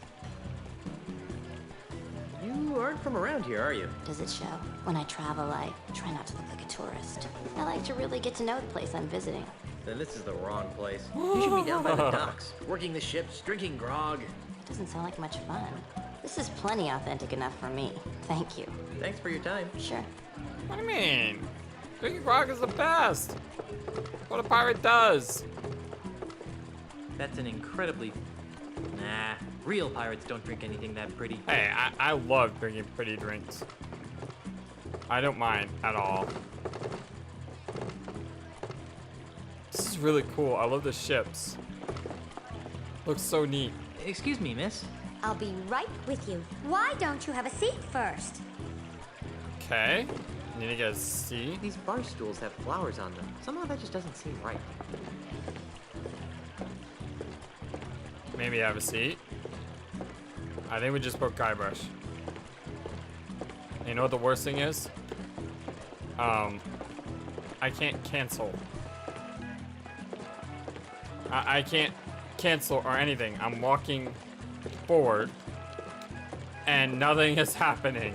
You aren't from around here, are you? Does it show? When I travel, I try not to look like a tourist. I like to really get to know the place I'm visiting. Then this is the wrong place. You should be down by the docks, working the ships, drinking grog. It doesn't sound like much fun. This is plenty authentic enough for me. Thank you. Thanks for your time. Sure. What do you mean? Drinking grog is the best. What a pirate does. That's an incredibly... Nah, real pirates don't drink anything that pretty. Hey, I love drinking pretty drinks. I don't mind at all. This is really cool. I love the ships. Looks so neat. Excuse me, miss. I'll be right with you. Why don't you have a seat first? Okay. Need to get a seat. These bar stools have flowers on them. Somehow that just doesn't seem right. Maybe have a seat. I think we just broke Guybrush. You know what the worst thing is? I can't cancel. I can't cancel or anything. I'm walking forward and nothing is happening.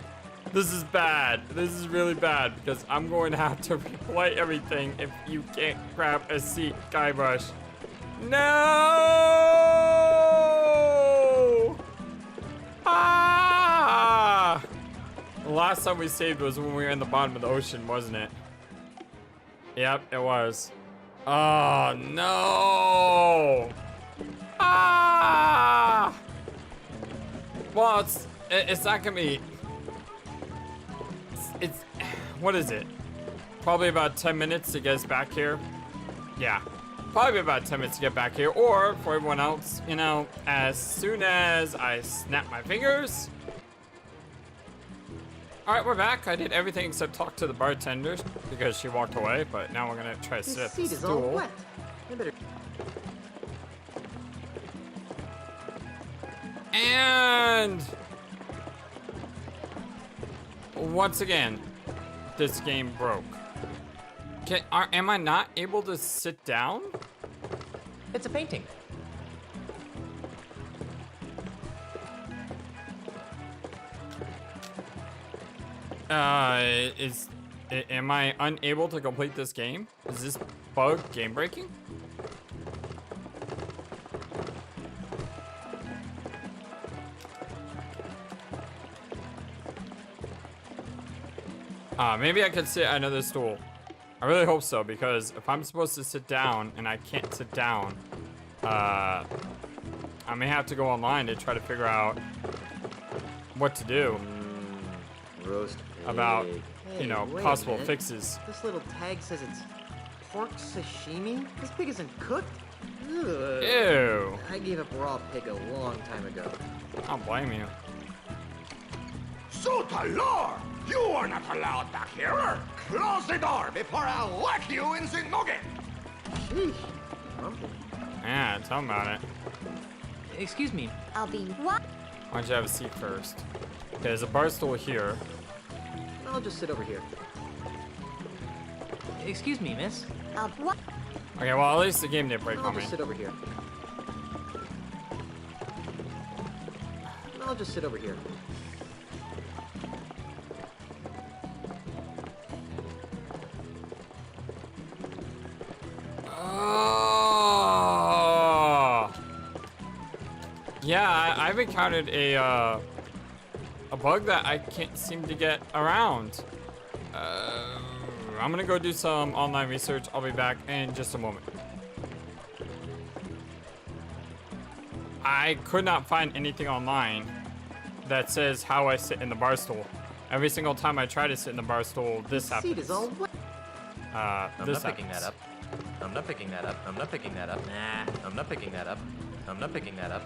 This is bad. This is really bad because I'm going to have to replay everything if you can't grab a seat, Guybrush. No! Ah! The last time we saved was when we were in the bottom of the ocean, wasn't it? Yep, it was. Oh, no! Ah! Well, it's not gonna be... It's what is it? Probably about 10 minutes to get us back here. Yeah, probably about 10 minutes to get back here. Or for everyone else, you know, as soon as I snap my fingers. All right, we're back. I did everything except talk to the bartender because she walked away. But now we're gonna try to sit at the seat is all stool. wet. You better... And once again, this game broke. Am I not able to sit down? It's a painting. Am I unable to complete this game? Is this bug game breaking? Maybe I could sit at another stool. I really hope so, because if I'm supposed to sit down and I can't sit down, I may have to go online to try to figure out what to do Roast about, pig. you know, Hey, wait a possible minute. fixes. This little tag says it's pork sashimi? This pig isn't cooked? Ugh. Ew. I gave up raw pig a long time ago. I don't blame you. Sutalor! You are not allowed back here! Close the door before I whack you in the noggin! Sheesh. Grumpy. Yeah, tell me about it. Excuse me. I'll be what? Why don't you have a seat first? Okay, there's a bar stool here. I'll just sit over here. Excuse me, miss. I'll what? Okay, well, at least the game didn't break I'll on me. just sit over here. I'll just sit over here. Oh. Yeah, I've encountered a bug that I can't seem to get around. I'm gonna go do some online research. I'll be back in just a moment. I could not find anything online that says how I sit in the bar stool. Every single time I try to sit in the bar stool, this happens. Seat is all wet. I'm not picking that up. I'm not picking that up. I'm not picking that up. Nah, I'm not picking that up. I'm not picking that up.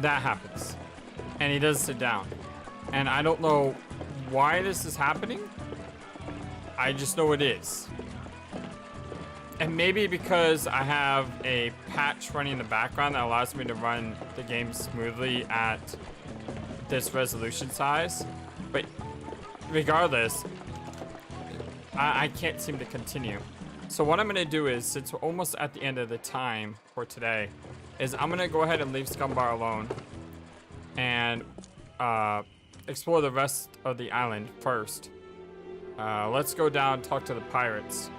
That happens. And he does sit down. And I don't know why this is happening. I just know it is. And maybe because I have a patch running in the background that allows me to run the game smoothly at this resolution size. But regardless, I can't seem to continue. So what I'm gonna do is, since we're almost at the end of the time for today, is I'm gonna go ahead and leave Scumbar alone and explore the rest of the island first. Let's go down, talk to the pirates.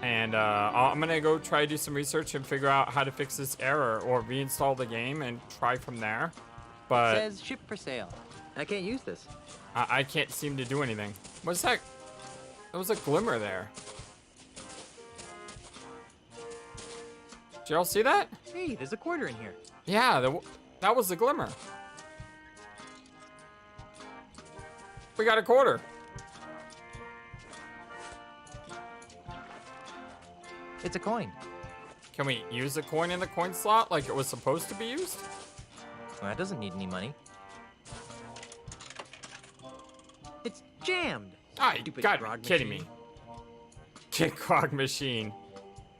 And I'm gonna go try to do some research and figure out how to fix this error or reinstall the game and try from there. But It says ship for sale. I can't use this. I can't seem to do anything. What's that? There was a glimmer there. Did y'all see that? Hey, there's a quarter in here. Yeah, that was the glimmer. We got a quarter. It's a coin. Can we use the coin in the coin slot like it was supposed to be used? Well, that doesn't need any money. It's jammed. Ah, you Stupid gotta be grog kidding machine. me. Kick grog machine.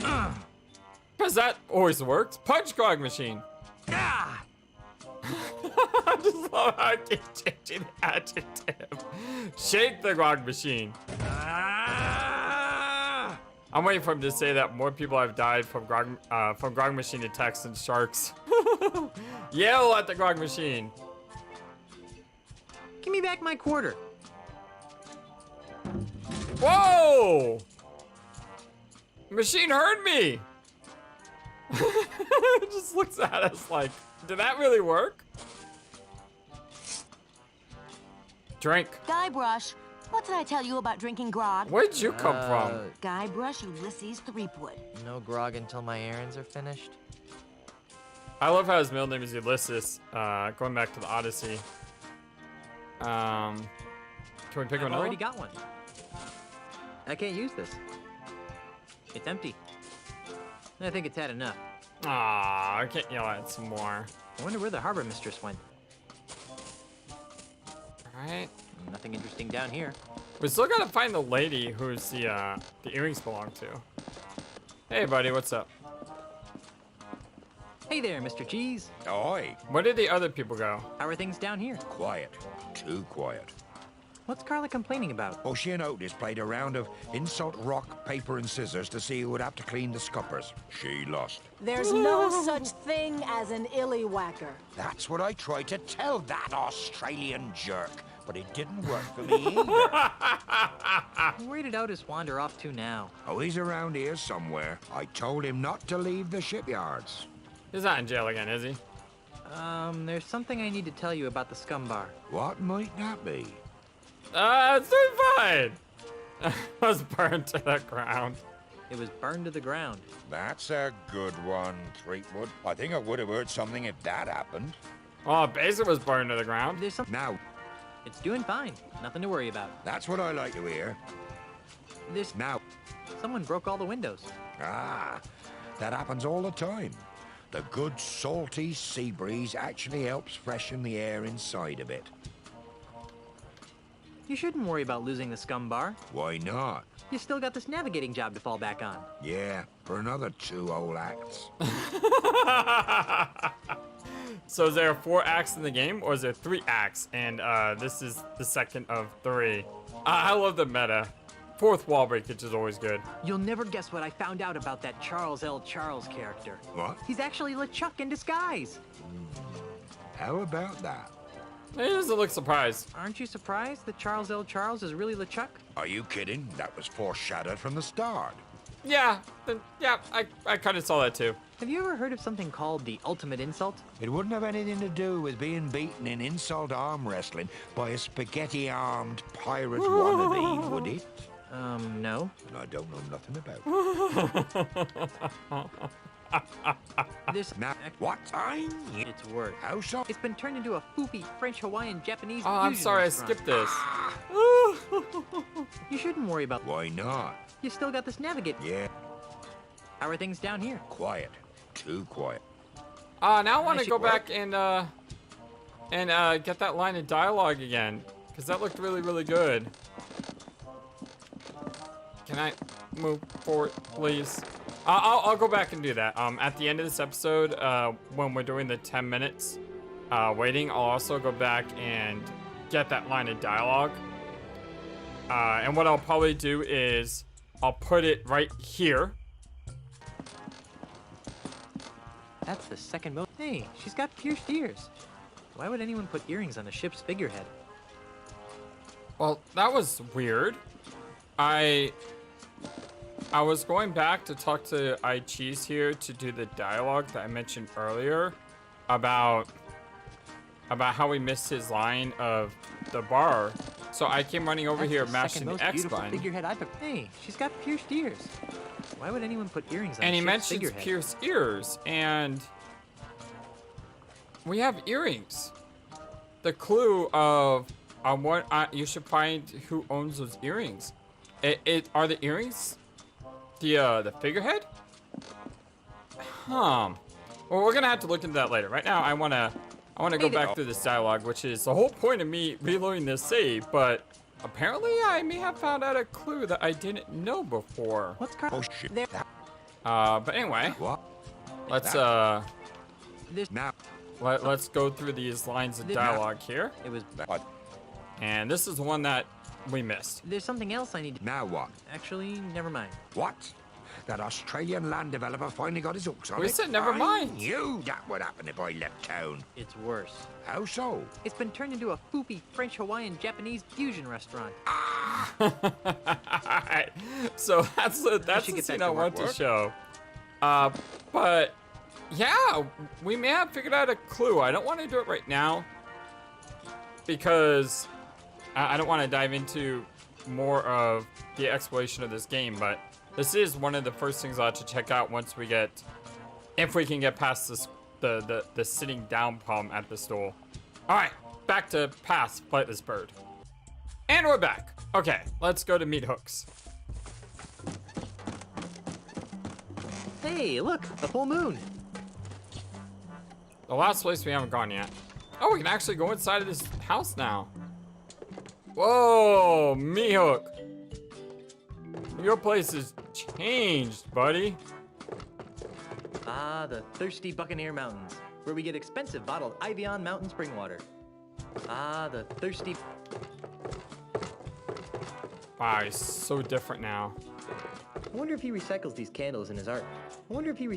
Cause that always works. Punch grog machine. Ah! I just love how I keep changing the adjective. Shake the grog machine. I'm waiting for him to say that more people have died from grog machine attacks than sharks. Yell at the grog machine. Give me back my quarter. Whoa! Machine heard me. It just looks at us like, did that really work? Drink. Guybrush, what did I tell you about drinking grog? Where'd you come from? Guybrush Ulysses Threepwood. No grog until my errands are finished. I love how his middle name is Ulysses. Going back to the Odyssey. Can we pick I've another? already got one. I can't use this. It's empty. I think it's had enough. Aw, I can't yell at it some more. I wonder where the harbor mistress went. Alright. Nothing interesting down here. We still gotta find the lady who's the earrings belong to. Hey, buddy, what's up? Hey there, Mr. Cheese. Ahoy. Where did the other people go? How are things down here? Quiet. Too quiet. What's Carla complaining about? Oh, she and Otis played a round of insult, rock, paper, and scissors to see who would have to clean the scuppers. She lost. There's no such thing as an illywhacker. That's what I tried to tell that Australian jerk, but it didn't work for me either. Where did Otis wander off to now? Oh, he's around here somewhere. I told him not to leave the shipyards. He's not in jail again, is he? There's something I need to tell you about the Scumbar. What might that be? It's doing fine. It was burned to the ground. It was burned to the ground. That's a good one, Threepwood. I think I would have heard something if that happened. Well, basically was burned to the ground. There's some. Now. It's doing fine. Nothing to worry about. That's what I like to hear. There's. Now. Someone broke all the windows. Ah, that happens all the time. The good salty sea breeze actually helps freshen the air inside a bit. You shouldn't worry about losing the Scumbar. Why not? You still got this navigating job to fall back on. Yeah, for another 2 whole acts. So is there 4 acts in the game, or is there 3 acts? And this is the second of 3. I love the meta. 4th wall breakage is always good. You'll never guess what I found out about that Charles L. Charles character. What? He's actually LeChuck in disguise. How about that? He doesn't look surprised. Aren't you surprised that Charles L. Charles is really LeChuck? Are you kidding? That was foreshadowed from the start. Yeah, I kind of saw that too. Have you ever heard of something called the ultimate insult? It wouldn't have anything to do with being beaten in insult arm wrestling by a spaghetti-armed pirate wannabe, would it? No. I don't know nothing about it. This what time? It's work. How so? It's been turned into a foofy French, Hawaiian, Japanese. Oh, I'm fusion sorry, restaurant. I skipped this. You shouldn't worry about. Why not? You still got this navigate. Yeah. How are things down here? Quiet. Too quiet. Now I want to should go work. back and get that line of dialogue again, because that looked really, really good. Can I move forward, please? I'll go back and do that. At the end of this episode, when we're doing the 10 minutes waiting, I'll also go back and get that line of dialogue. And what I'll probably do is I'll put it right here. That's the second most. Hey, she's got pierced ears. Why would anyone put earrings on a ship's figurehead? Well, that was weird. I was going back to talk to iCheese here to do the dialogue that I mentioned earlier about how we missed his line of the bar. So I came running over here, mashing the X button. Figurehead I took. Hey, she's got pierced ears. Why would anyone put earrings on And a he ship's mentions figurehead? pierced ears, and we have earrings. The clue of what you should find who owns those earrings. Are the earrings the figurehead? Well, we're gonna have to look into that later. Right now, I wanna go back through this dialogue, which is the whole point of me reloading this save. But apparently, I may have found out a clue that I didn't know before. What's oh shit there? But anyway, what? Let's this now. Let's go through these lines of dialogue here. It was. What? And this is the one that we missed. There's something else I need to. Now what? Actually, never mind. What? That Australian land developer finally got his hooks on it? We said never mind. I knew that would happen if I left town. It's worse. How so? It's been turned into a foofy French, Hawaiian, Japanese fusion restaurant. So that's the scene I want to show. But yeah, we may have figured out a clue. I don't want to do it right now because I don't want to dive into more of the exploration of this game, but this is one of the first things I'll have to check out once we get, if we can get past this, the sitting down problem at the stool. All right, back to past FlightlessBird. And we're back. Okay, let's go to Meat Hooks. Hey, look, the full moon. The last place we haven't gone yet. Oh, we can actually go inside of this house now. Whoa, Meat Hook. Your place has changed, buddy. Ah, the thirsty Buccaneer Mountains, where we get expensive bottled Ivion mountain spring water. Ah, the thirsty... Wow, he's so different now. I wonder if he recycles these candles in his art. I wonder if he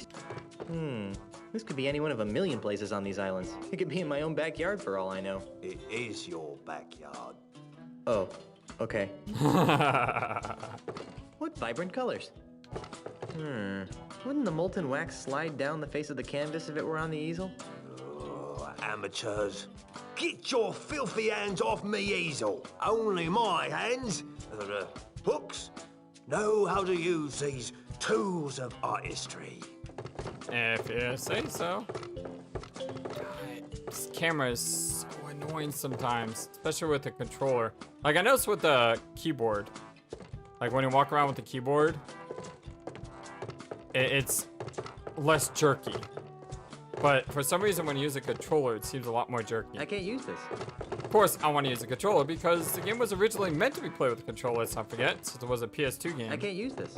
this could be any one of a million places on these islands. It could be in my own backyard for all I know. It is your backyard. Oh, okay. What vibrant colors. Wouldn't the molten wax slide down the face of the canvas if it were on the easel? Oh, amateurs. Get your filthy hands off me easel. Only my hands, the hooks, know how to use these tools of artistry. If you say so. This camera is so annoying sometimes, especially with the controller. Like, I noticed with the keyboard. Like, when you walk around with the keyboard, it's less jerky. But for some reason, when you use a controller, it seems a lot more jerky. I can't use this. Of course, I want to use a controller because the game was originally meant to be played with a controller, let's not forget, since it was a PS2 game. I can't use this.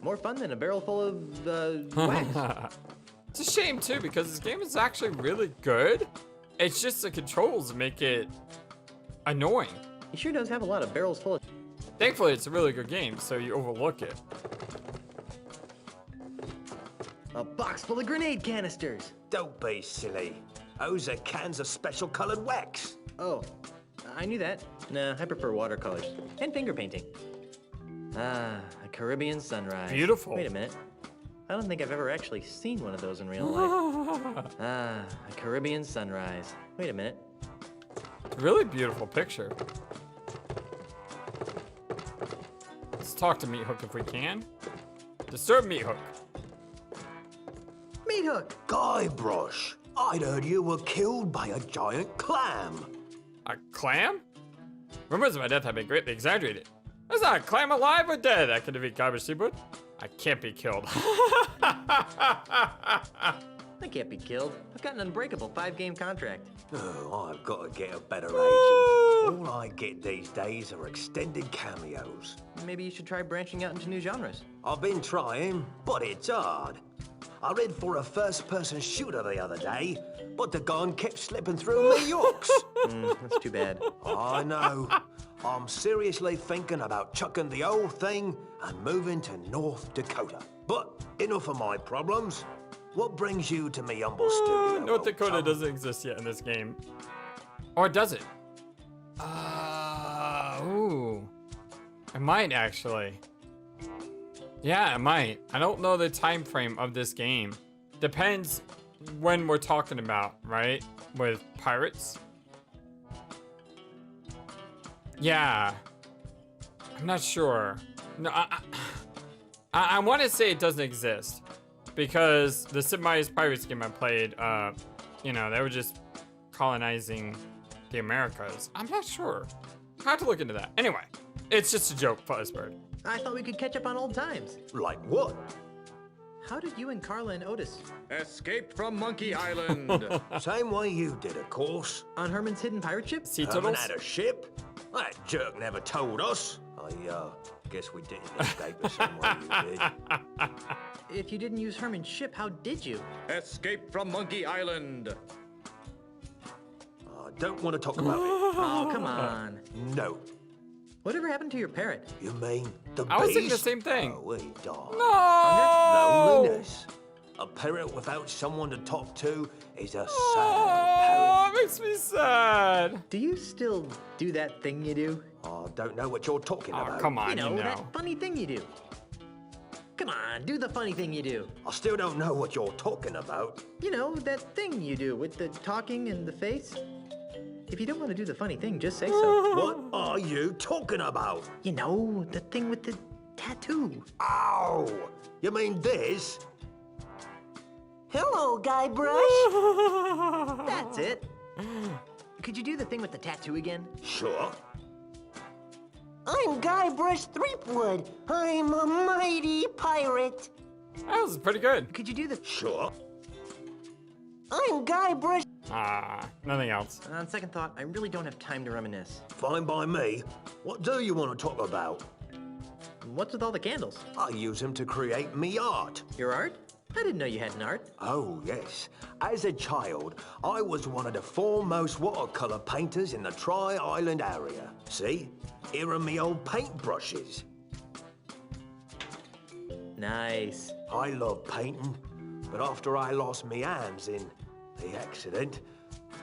More fun than a barrel full of wax. It's a shame, too, because this game is actually really good. It's just the controls make it annoying. He sure does have a lot of barrels full of... Thankfully, it's a really good game, so you overlook it. A box full of grenade canisters. Don't be silly. Those are cans of special colored wax. Oh, I knew that. Nah, I prefer watercolors. And finger painting. Ah, a Caribbean sunrise. Beautiful. Wait a minute. I don't think I've ever actually seen one of those in real life. Ah, a Caribbean sunrise. Wait a minute. It's a really beautiful picture. Let's talk to Meat Hook if we can. Disturb Meat Hook. Meat Hook! Guybrush, I'd heard you were killed by a giant clam. A clam? Rumors of my death have been greatly exaggerated. Is that a clam alive or dead? I can defeat Guybrush Seaboard. I can't be killed. I can't be killed. I've got an unbreakable 5-game contract. Oh, I've got to get a better agent. All I get these days are extended cameos. Maybe you should try branching out into new genres. I've been trying, but it's hard. I read for a first-person shooter the other day, but the gun kept slipping through me hooks. That's too bad. I know. I'm seriously thinking about chucking the old thing and moving to North Dakota. But enough of my problems. What brings you to me humble studio? North Dakota doesn't exist yet in this game. Or does it? Ooh. It might actually. Yeah, it might. I don't know the time frame of this game. Depends when we're talking about, right? With pirates. Yeah. I'm not sure. No, I want to say it doesn't exist. Because the Sid Meier's Pirates game I played, you know, they were just colonizing the Americas. I'm not sure. I have to look into that. Anyway, it's just a joke, FlightlessBird. I thought we could catch up on old times. Like what? How did you and Carla and Otis escape from Monkey Island? Same way you did, of course. On Herman's hidden pirate ship? Sea Herman turtles? had a ship? That jerk never told us. I guess we didn't escape the same way you did. If you didn't use Herman's ship, how did you? Escape from Monkey Island. I don't want to talk about it. Oh, come on. No. Whatever happened to your parrot? You mean the beast? I was thinking the same thing. Oh, he died. No! Loneliness. A parrot without someone to talk to is a sad Oh, it makes me sad. Do you still do that thing you do? I don't know what you're talking Oh, about. come on, You know, that funny thing you do. Come on, do the funny thing you do. I still don't know what you're talking about. You know, that thing you do with the talking and the face. If you don't want to do the funny thing, just say so. What are you talking about? You know, the thing with the tattoo. Ow! You mean this? Hello, Guybrush. That's it. Could you do the thing with the tattoo again? Sure. I'm Guybrush Threepwood. I'm a mighty pirate. That was pretty good. Could you do the... Sure. I'm Guybrush... Nothing else. On second thought, I really don't have time to reminisce. Fine by me. What do you want to talk about? What's with all the candles? I use them to create me art. Your art? I didn't know you had an art. Oh, yes. As a child, I was one of the foremost watercolor painters in the Tri-Island area. See? Here are me old paintbrushes. Nice. I love painting, but after I lost me hands in the accident,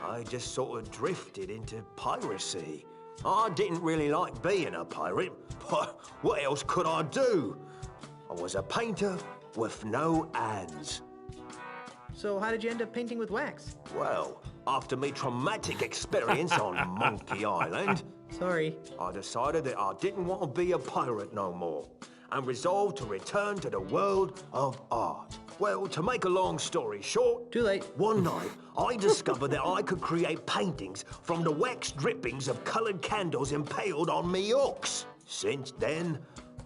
I just sort of drifted into piracy. I didn't really like being a pirate, but what else could I do? I was a painter with no hands. So how did you end up painting with wax? Well, after me traumatic experience on Monkey Island, sorry, I decided that I didn't want to be a pirate no more, and resolved to return to the world of art. Well, to make a long story short, too late. One night, I discovered that I could create paintings from the wax drippings of colored candles impaled on me hooks. Since then,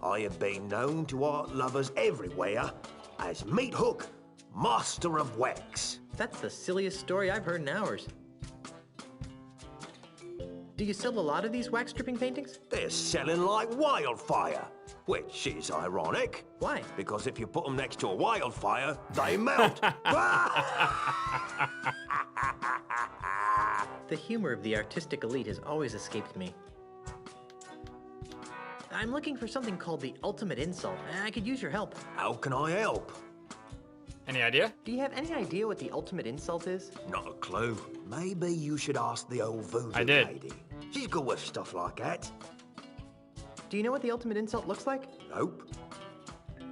I have been known to art lovers everywhere as Meat Hook, Master of Wax. That's the silliest story I've heard in hours. Do you sell a lot of these wax dripping paintings? They're selling like wildfire, which is ironic. Why? Because if you put them next to a wildfire, they melt. The humor of the artistic elite has always escaped me. I'm looking for something called the ultimate insult. I could use your help. How can I help? Any idea? Do you have any idea what the ultimate insult is? Not a clue. Maybe you should ask the old voodoo lady. She's good with stuff like that. Do you know what the ultimate insult looks like? Nope.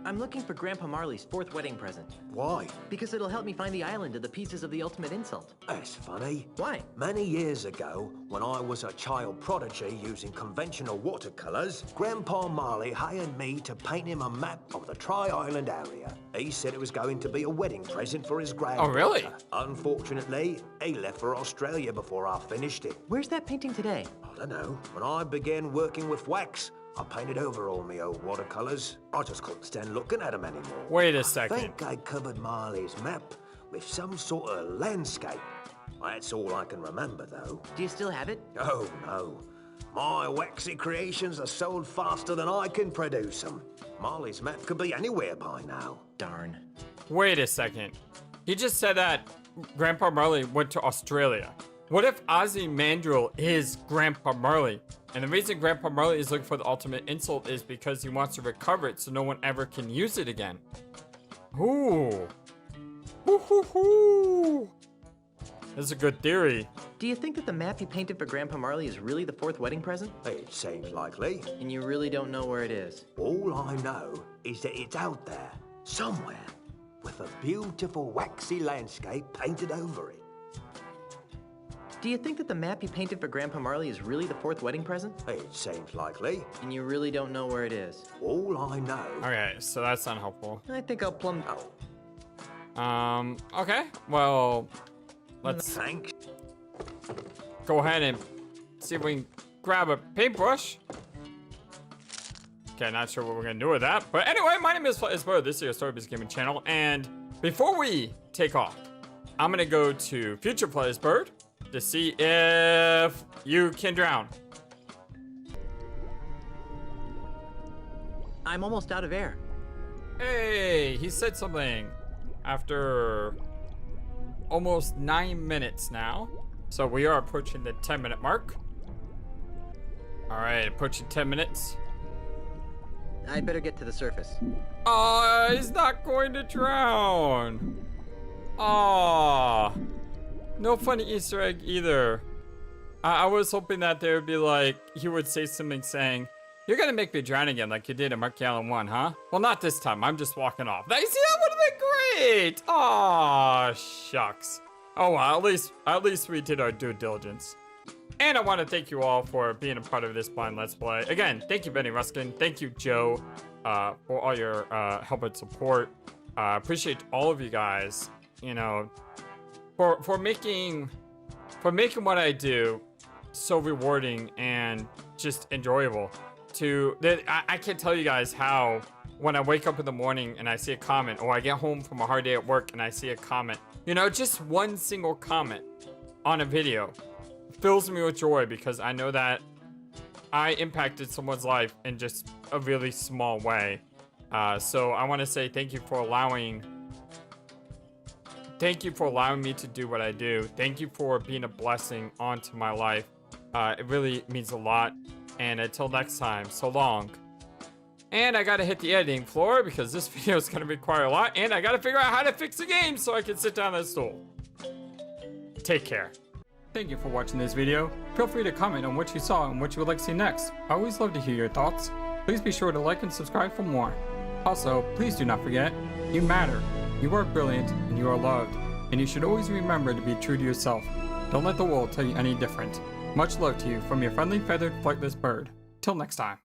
I'm looking for Grandpa Marley's 4th wedding present. Why? Because it'll help me find the island of the pieces of the ultimate insult. That's funny. Why? Many years ago, when I was a child prodigy using conventional watercolors, Grandpa Marley hired me to paint him a map of the Tri-Island area. He said it was going to be a wedding present for his granddaughter. Oh, really? Unfortunately, he left for Australia before I finished it. Where's that painting today? I don't know. When I began working with wax, I painted over all my old watercolors. I just couldn't stand looking at them anymore. Wait a I second. think I covered Marley's map with some sort of landscape. That's all I can remember, though. Do you still have it? Oh, no. My waxy creations are sold faster than I can produce them. Marley's map could be anywhere by now. Darn. Wait a second. He just said that Grandpa Marley went to Australia. What if Ozymandias is Grandpa Marley? And the reason Grandpa Marley is looking for the ultimate insult is because he wants to recover it so no one ever can use it again. Ooh. Woo-hoo-hoo. That's a good theory. Do you think that the map you painted for Grandpa Marley is really the 4th wedding present? It seems likely. And you really don't know where it is? All I know is that it's out there, somewhere, with a beautiful waxy landscape painted over it. Do you think that the map you painted for Grandpa Marley is really the 4th wedding present? It seems likely. And you really don't know where it is? All I know... Okay, so that's not helpful. I think I'll plumb... Okay. Well, let's Thanks. go ahead and see if we can grab a paintbrush. Okay, not sure what we're gonna do with that. But anyway, my name is FlightlessBird. This is your Storybiz Gaming channel. And before we take off, I'm gonna go to future FlightlessBird to see if you can drown. I'm almost out of air. Hey, he said something after almost 9 minutes now. So we are approaching the 10-minute mark. All right, approaching 10 minutes. I'd better get to the surface. Oh, he's not going to drown. Oh, no funny Easter egg either. I was hoping that there would be like, he would say something saying, "You're gonna make me drown again like you did in Monkey Island 1, huh?" Well, not this time. I'm just walking off. You see, that would have been great. Oh, shucks. Oh, well, at least we did our due diligence. And I want to thank you all for being a part of this blind Let's Play. Again, thank you, Benny Ruskin. Thank you, Joe, for all your help and support. Appreciate all of you guys, you know, for making what I do so rewarding and just enjoyable. I can't tell you guys how when I wake up in the morning and I see a comment, or I get home from a hard day at work and I see a comment, you know, just one single comment on a video fills me with joy, because I know that I impacted someone's life in just a really small way. So I want to say thank you for allowing me to do what I do. Thank you for being a blessing onto my life. It really means a lot. And until next time, so long. And I gotta hit the editing floor because this video is gonna require a lot, and I gotta figure out how to fix the game so I can sit down on the stool. Take care. Thank you for watching this video. Feel free to comment on what you saw and what you would like to see next. I always love to hear your thoughts. Please be sure to like and subscribe for more. Also, please do not forget, you matter, you are brilliant, and you are loved. And you should always remember to be true to yourself. Don't let the world tell you any different. Much love to you from your friendly feathered flightless bird. Till next time.